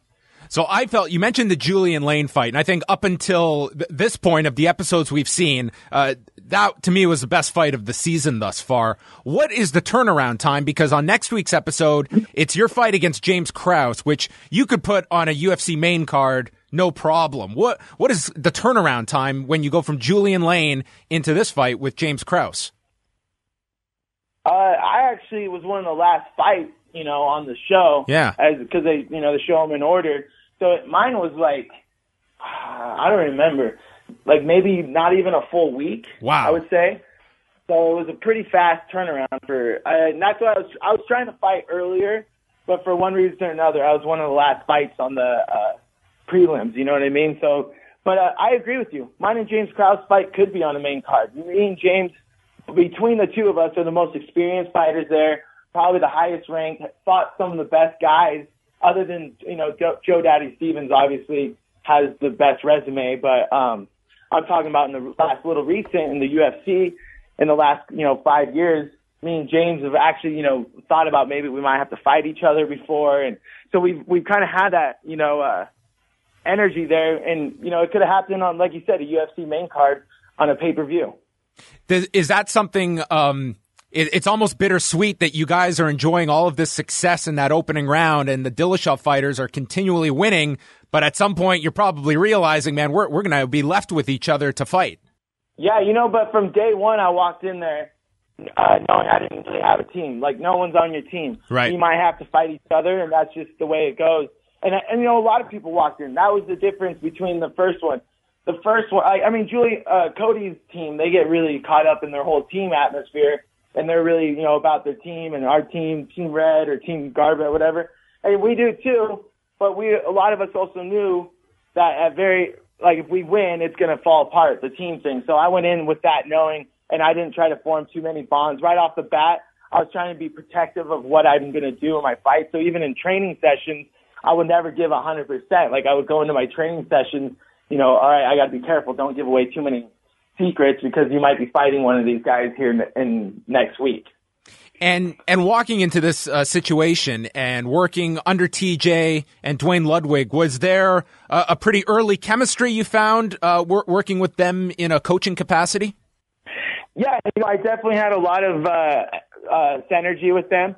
So you mentioned the Julian Lane fight, and I think up until this point of the episodes we've seen, that to me was the best fight of the season thus far. What is the turnaround time? Because on next week's episode, it's your fight against James Krause, which you could put on a UFC main card, no problem. What is the turnaround time when you go from Julian Lane into this fight with James Krause? I actually was one of the last fights, on the show. Yeah. Because they show them in order. So mine was I don't remember, maybe not even a full week. Wow. I would say. So it was a pretty fast turnaround and that's why I was trying to fight earlier, but for one reason or another, I was one of the last fights on the prelims. You know what I mean? So, but I agree with you. Mine and James Krause fight could be on the main card. Me and James, between the two of us, are the most experienced fighters there, probably the highest ranked, fought some of the best guys, other than, Joe Daddy Stevens obviously has the best resume, but I'm talking about in the last little recent in the UFC, in the last, 5 years, me and James have actually, thought about maybe we might have to fight each other before, and so we've kind of had that, energy there, and, it could have happened on, like you said, a UFC main card on a pay-per-view. Is that something, it's almost bittersweet that you guys are enjoying all of this success in that opening round and the Dillashaw fighters are continually winning, but at some point you're probably realizing, man, we're going to be left with each other to fight. Yeah, but from day one I walked in there knowing I didn't really have a team. Like, no one's on your team. Right. You might have to fight each other, and that's just the way it goes. And you know, a lot of people walked in. That was the difference between the first one. The first one, I mean, Cody's team, they get really caught up in their whole team atmosphere, and they're really, you know, about their team and our team, Team Red or Team Garbrandt, whatever. And we do too, but a lot of us also knew that if we win, it's going to fall apart, the team thing. So I went in with that knowing, and I didn't try to form too many bonds. Right off the bat, I was trying to be protective of what I'm going to do in my fight. So even in training sessions, I would never give 100%. Like, I would go into my training sessions, you know, all right, I got to be careful. Don't give away too many secrets because you might be fighting one of these guys here in next week. And walking into this situation and working under TJ and Dwayne Ludwig, was there a pretty early chemistry you found working with them in a coaching capacity? Yeah, you know, I definitely had a lot of synergy with them.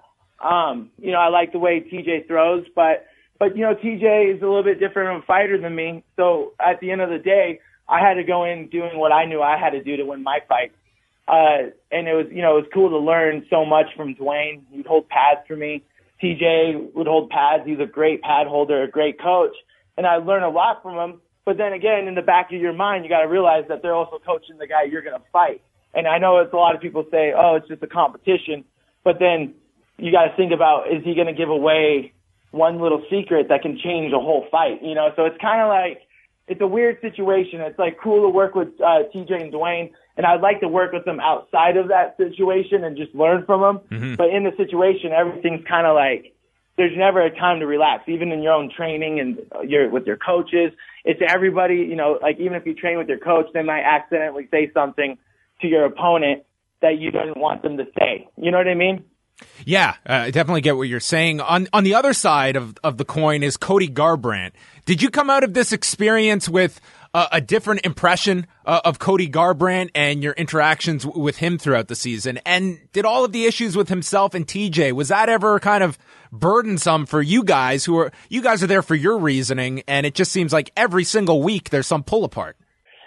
You know, I like the way TJ throws, but you know, TJ is a little bit different of a fighter than me. So at the end of the day, I had to go in doing what I knew I had to do to win my fight. And it was cool to learn so much from Dwayne. He'd hold pads for me. TJ would hold pads. He's a great pad holder, a great coach. And I learned a lot from him. But then again, in the back of your mind, you got to realize that they're also coaching the guy you're going to fight. And I know it's a lot of people say, oh, it's just a competition. But then you got to think about, is he going to give away one little secret that can change a whole fight? You know, so it's kind of like, it's a weird situation. It's like cool to work with TJ and Dwayne, and I'd like to work with them outside of that situation and just learn from them. Mm-hmm. But in the situation, everything's kind of like, there's never a time to relax, even in your own training and with your coaches. It's everybody, you know, like even if you train with your coach, they might accidentally say something to your opponent that you don't want them to say. You know what I mean? Yeah, I definitely get what you're saying. On the other side of the coin is Cody Garbrandt. Did you come out of this experience with a different impression of Cody Garbrandt and your interactions with him throughout the season? And did all of the issues with himself and TJ, was that ever kind of burdensome for you guys you guys are there for your reasoning, and it just seems like every single week there's some pull apart?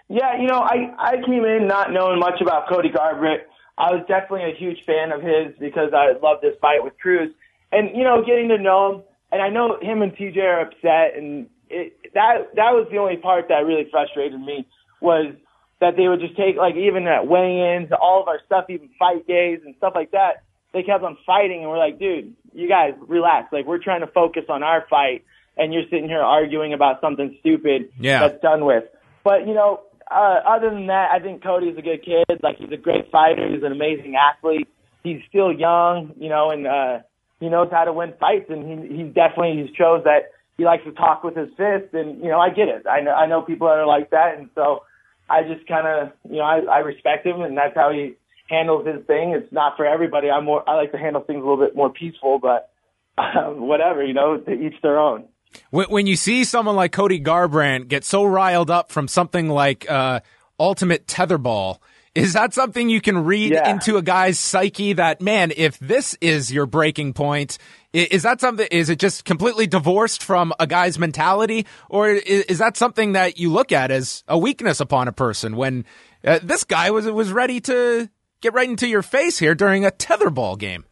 Yeah, you know, I came in not knowing much about Cody Garbrandt. I was definitely a huge fan of his because I loved this fight with Krause. And, you know, getting to know him, and I know him and TJ are upset, and that was the only part that really frustrated me, was that they would just take, like, even at weigh-ins, all of our stuff, even fight days and stuff like that, they kept on fighting, and we're like, dude, you guys relax. Like, we're trying to focus on our fight, and you're sitting here arguing about something stupid that's done with. But, you know, other than that, I think Cody's a good kid. Like, he's a great fighter. He's an amazing athlete. He's still young, you know, and he knows how to win fights. And he definitely shows that he likes to talk with his fist. And, you know, I get it. I know people that are like that. And so I just kind of, you know, I respect him, and that's how he handles his thing. It's not for everybody. I like to handle things a little bit more peaceful, but whatever, you know, to each their own. When you see someone like Cody Garbrandt get so riled up from something like ultimate tetherball, is that something you can read into a guy's psyche that, man, if this is your breaking point, is that something, is it just completely divorced from a guy's mentality, or is that something that you look at as a weakness upon a person when this guy was ready to get right into your face here during a tetherball game?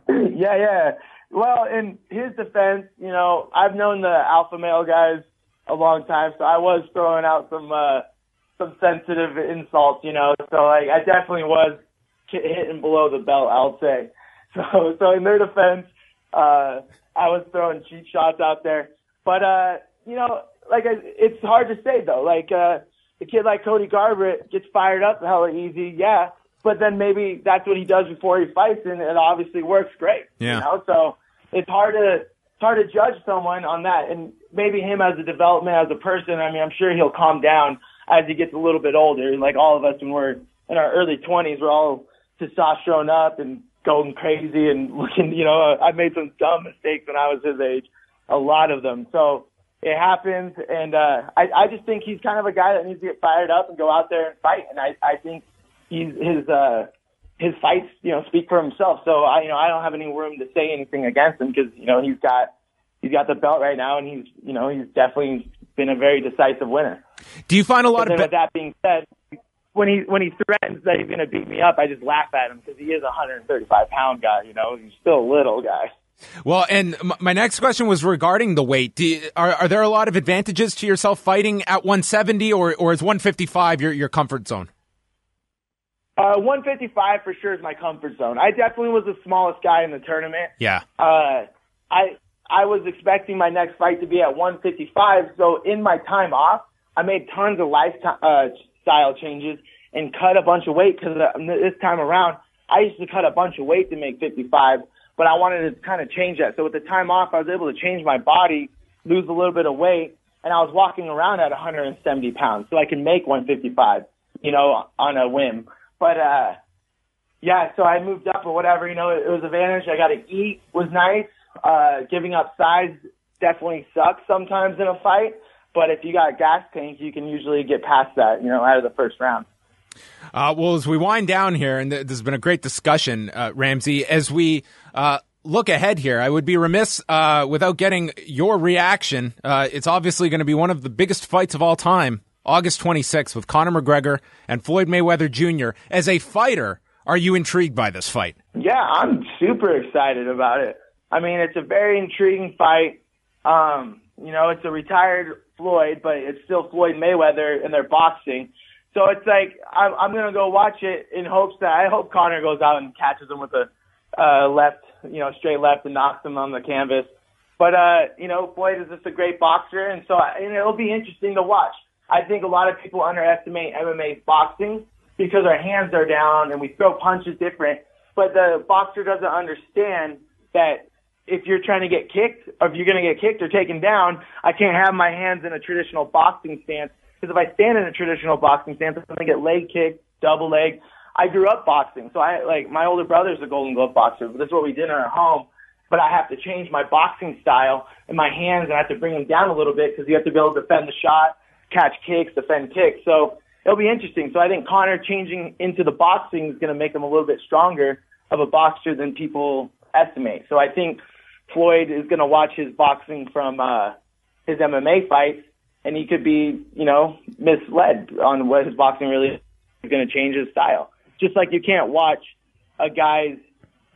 Yeah. Well, in his defense, you know, I've known the alpha male guys a long time, so I was throwing out some sensitive insults, you know. So like, I definitely was hitting below the belt, I'll say. So in their defense, I was throwing cheap shots out there. But you know, like, it's hard to say though. Like a kid like Cody Garbrandt gets fired up hella easy, yeah. But then maybe that's what he does before he fights, and it obviously works great. Yeah. You know, so it's hard to judge someone on that. And maybe him as a development, as a person, I mean, I'm sure he'll calm down as he gets a little bit older. Like all of us when we're in our early 20s, we're all testosterone up and going crazy and looking, you know, I made some dumb mistakes when I was his age, a lot of them. So it happens. And I just think he's kind of a guy that needs to get fired up and go out there and fight. And I think his fights, you know, speak for himself. So I don't have any room to say anything against him because, you know, he's got the belt right now, and he's definitely been a very decisive winner. Do you find a lot of with that being said, when he threatens that he's going to beat me up, I just laugh at him because he is a 135-pound guy. You know, he's still a little guy. Well, and my next question was regarding the weight. Are there a lot of advantages to yourself fighting at 170, or is 155 your comfort zone? 155 for sure is my comfort zone. I definitely was the smallest guy in the tournament. Yeah. I was expecting my next fight to be at 155, so in my time off, I made tons of lifestyle changes and cut a bunch of weight because this time around, I used to cut a bunch of weight to make 55, but I wanted to kind of change that. So with the time off, I was able to change my body, lose a little bit of weight, and I was walking around at 170 pounds, so I can make 155, you know, on a whim. But, yeah, so I moved up or whatever, you know, it was advantage. I got to eat was nice. Giving up size definitely sucks sometimes in a fight, but if you got a gas tank, you can usually get past that, you know, out of the first round. Well, as we wind down here, and this has been a great discussion, Ramsey, as we look ahead here, I would be remiss without getting your reaction. It's obviously going to be one of the biggest fights of all time, August 26th, with Conor McGregor and Floyd Mayweather Jr. As a fighter, are you intrigued by this fight? Yeah, I'm super excited about it. I mean, it's a very intriguing fight. You know, it's a retired Floyd, but it's still Floyd Mayweather, and they're boxing. So it's like I'm going to go watch it in hopes that I hope Conor goes out and catches him with a left, you know, straight left and knocks him on the canvas. But, you know, Floyd is just a great boxer, and so it'll be interesting to watch. I think a lot of people underestimate MMA boxing because our hands are down and we throw punches different. But the boxer doesn't understand that if you're trying to get kicked, or if you're going to get kicked or taken down, I can't have my hands in a traditional boxing stance. Because if I stand in a traditional boxing stance, I'm going to get leg kicked, double leg. I grew up boxing, so my older brother's a Golden Glove boxer. But this is what we did in our home. But I have to change my boxing style and my hands, and I have to bring them down a little bit because you have to be able to defend the shot, catch kicks, defend kicks. So it'll be interesting. So I think Conor changing into the boxing is going to make him a little bit stronger of a boxer than people estimate. So I think Floyd is going to watch his boxing from his MMA fights, and he could be, you know, misled on what his boxing really is going to change his style. Just like you can't watch a guy's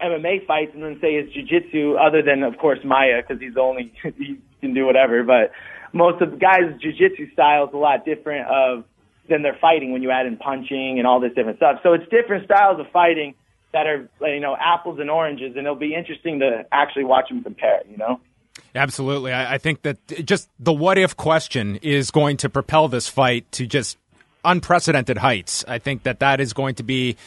MMA fights and then say his jiu-jitsu, other than, of course, Maya, because he can do whatever. But most of the guys' jiu-jitsu style is a lot different than their fighting when you add in punching and all this different stuff. So it's different styles of fighting that are, you know, apples and oranges, and it'll be interesting to actually watch them compare, you know? Absolutely. I think that just the what-if question is going to propel this fight to just unprecedented heights. I think that is going to be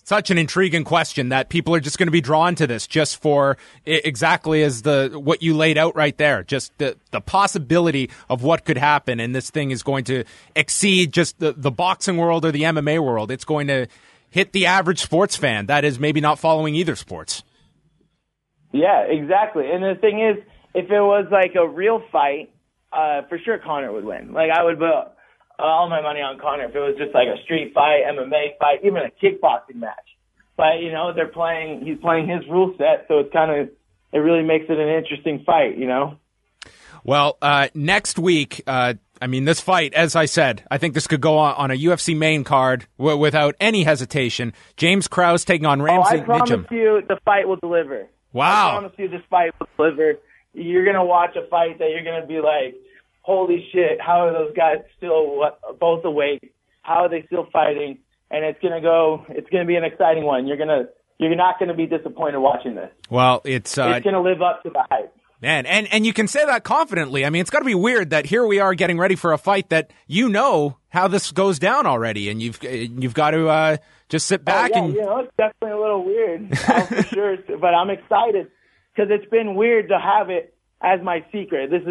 such an intriguing question that people are just going to be drawn to this just for exactly as what you laid out right there, just the possibility of what could happen, and this thing is going to exceed just the boxing world or the MMA world. It's going to hit the average sports fan that is maybe not following either sports. Yeah, exactly. And the thing is, if it was like a real fight, for sure Conor would win. Like, I would put all my money on Conor if it was just like a street fight, MMA fight, even a kickboxing match. But, you know, he's playing his rule set, so it really makes it an interesting fight, you know? Well, next week, this fight, as I said, I think this could go on a UFC main card without any hesitation. James Krause taking on Ramsey Nijem. I promise you the fight will deliver. Wow. I promise you this fight will deliver. You're going to watch a fight that you're going to be like, holy shit, how are those guys still both awake? How are they still fighting? And it's going to be an exciting one. You're not going to be disappointed watching this. Well, it's going to live up to the hype. Man, and you can say that confidently. I mean, it's got to be weird that here we are getting ready for a fight that you know how this goes down already, and you've got to just sit back and. You know, it's definitely a little weird, for sure. But I'm excited because it's been weird to have it as my secret. It's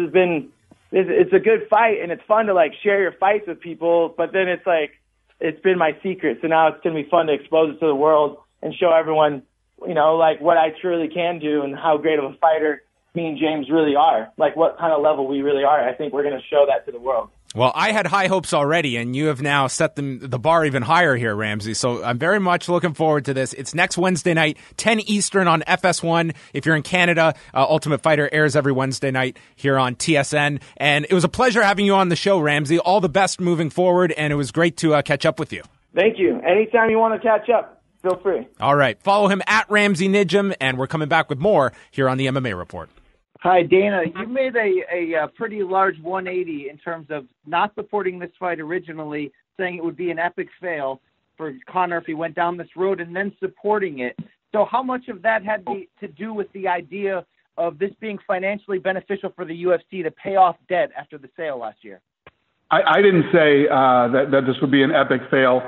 a good fight, and it's fun to like share your fights with people. But then it's like it's been my secret, so now it's going to be fun to expose it to the world and show everyone, you know, like what I truly can do and how great of a fighter me and James really are, like what kind of level we really are. I think we're going to show that to the world. Well, I had high hopes already, and you have now set the bar even higher here, Ramsey. So I'm very much looking forward to this. It's next Wednesday night, 10 Eastern on FS1. If you're in Canada, Ultimate Fighter airs every Wednesday night here on TSN. And it was a pleasure having you on the show, Ramsey. All the best moving forward, and it was great to catch up with you. Thank you. Anytime you want to catch up, feel free. All right. Follow him at Ramsey Nijem, and we're coming back with more here on the MMA Report. Hi, Dana. You made a pretty large 180 in terms of not supporting this fight originally, saying it would be an epic fail for Conor if he went down this road, and then supporting it. So how much of that had to do with the idea of this being financially beneficial for the UFC to pay off debt after the sale last year? I didn't say that this would be an epic fail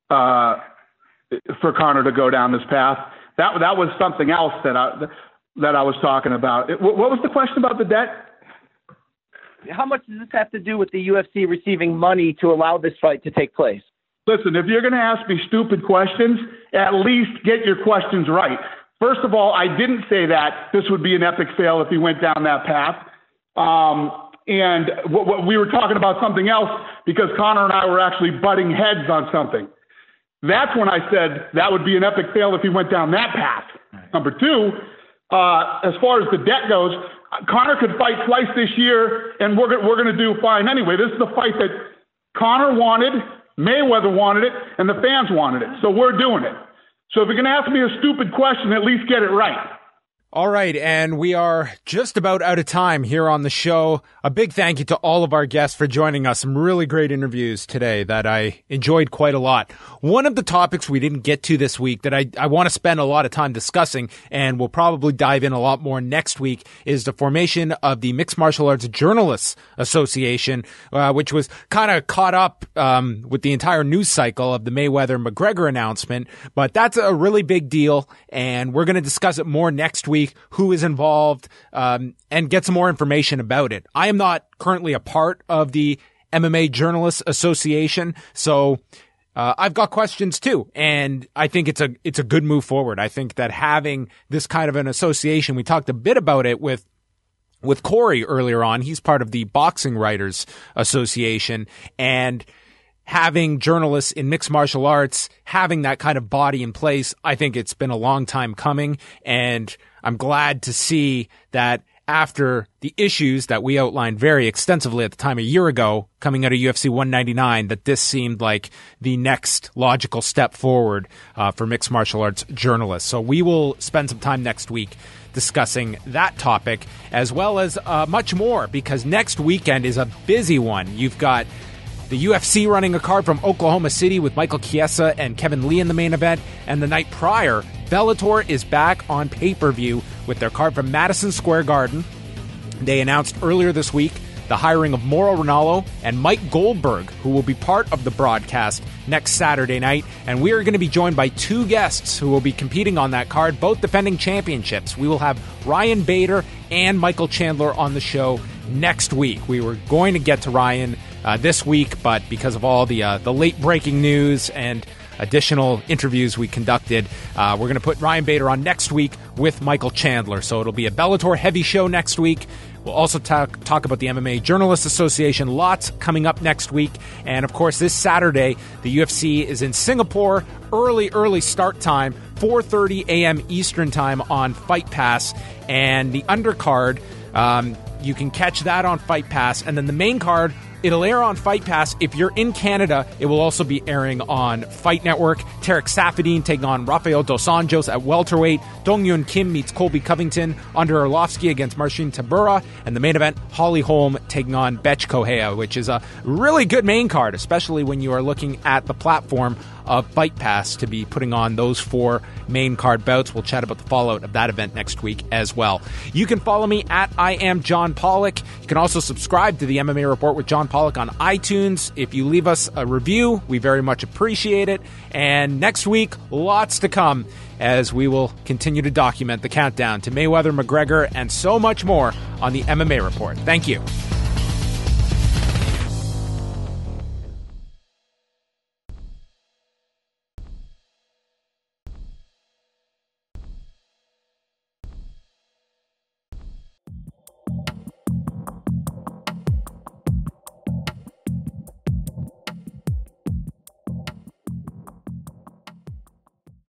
for Conor to go down this path. That was something else that I was talking about. What was the question about the debt? How much does this have to do with the UFC receiving money to allow this fight to take place? Listen, if you're going to ask me stupid questions, at least get your questions right. First of all, I didn't say that this would be an epic fail if he went down that path. And what we were talking about something else because Conor and I were actually butting heads on something. That's when I said that would be an epic fail if he went down that path. Right. Number two, as far as the debt goes, Conor could fight twice this year, and we're going to do fine anyway. This is the fight that Conor wanted, Mayweather wanted it, and the fans wanted it. So we're doing it. So if you're going to ask me a stupid question, at least get it right. All right, and we are just about out of time here on the show. A big thank you to all of our guests for joining us. Some really great interviews today that I enjoyed quite a lot. One of the topics we didn't get to this week that I want to spend a lot of time discussing, and we'll probably dive in a lot more next week, is the formation of the Mixed Martial Arts Journalists Association, which was kind of caught up with the entire news cycle of the Mayweather-McGregor announcement. But that's a really big deal, and we're going to discuss it more next week. Who is involved, and get some more information about it. I am not currently a part of the MMA Journalists Association, so I've got questions too, and I think it's a good move forward. I think that having this kind of an association, we talked a bit about it with Corey earlier on. He's part of the Boxing Writers Association, and having journalists in mixed martial arts, having that kind of body in place, I think it's been a long time coming, and I'm glad to see that after the issues that we outlined very extensively at the time a year ago, coming out of UFC 199, that this seemed like the next logical step forward for mixed martial arts journalists. So we will spend some time next week discussing that topic, as well as much more, because next weekend is a busy one. You've got the UFC running a card from Oklahoma City with Michael Chiesa and Kevin Lee in the main event. And the night prior, Bellator is back on pay-per-view with their card from Madison Square Garden. They announced earlier this week the hiring of Mauro Ranallo and Mike Goldberg, who will be part of the broadcast next Saturday night. And we are going to be joined by two guests who will be competing on that card, both defending championships. We will have Ryan Bader and Michael Chandler on the show next week. We were going to get to Ryan this week, but because of all the late breaking news and additional interviews we conducted, we're going to put Ryan Bader on next week with Michael Chandler. So it'll be a Bellator heavy show next week. We'll also talk about the MMA Journalists Association. Lots coming up next week. And of course, this Saturday, the UFC is in Singapore. Early start time, 4:30 a.m. Eastern time on Fight Pass. And the undercard, you can catch that on Fight Pass. And then the main card, it'll air on Fight Pass. If you're in Canada, it will also be airing on Fight Network. Tarek Safadine taking on Rafael Dos Anjos at welterweight. Dong Yun Kim meets Colby Covington. Andre Arlovsky against Marcin Tybura. And the main event, Holly Holm taking on Betch Correia, which is a really good main card, especially when you are looking at the platform of Fight Pass to be putting on those four main card bouts. We'll chat about the fallout of that event next week as well. You can follow me at I Am John Pollock. You can also subscribe to the MMA Report with John Pollock on iTunes. If you leave us a review, we very much appreciate it. And next week, lots to come as we will continue to document the countdown to Mayweather, McGregor, and so much more on the MMA Report. Thank you.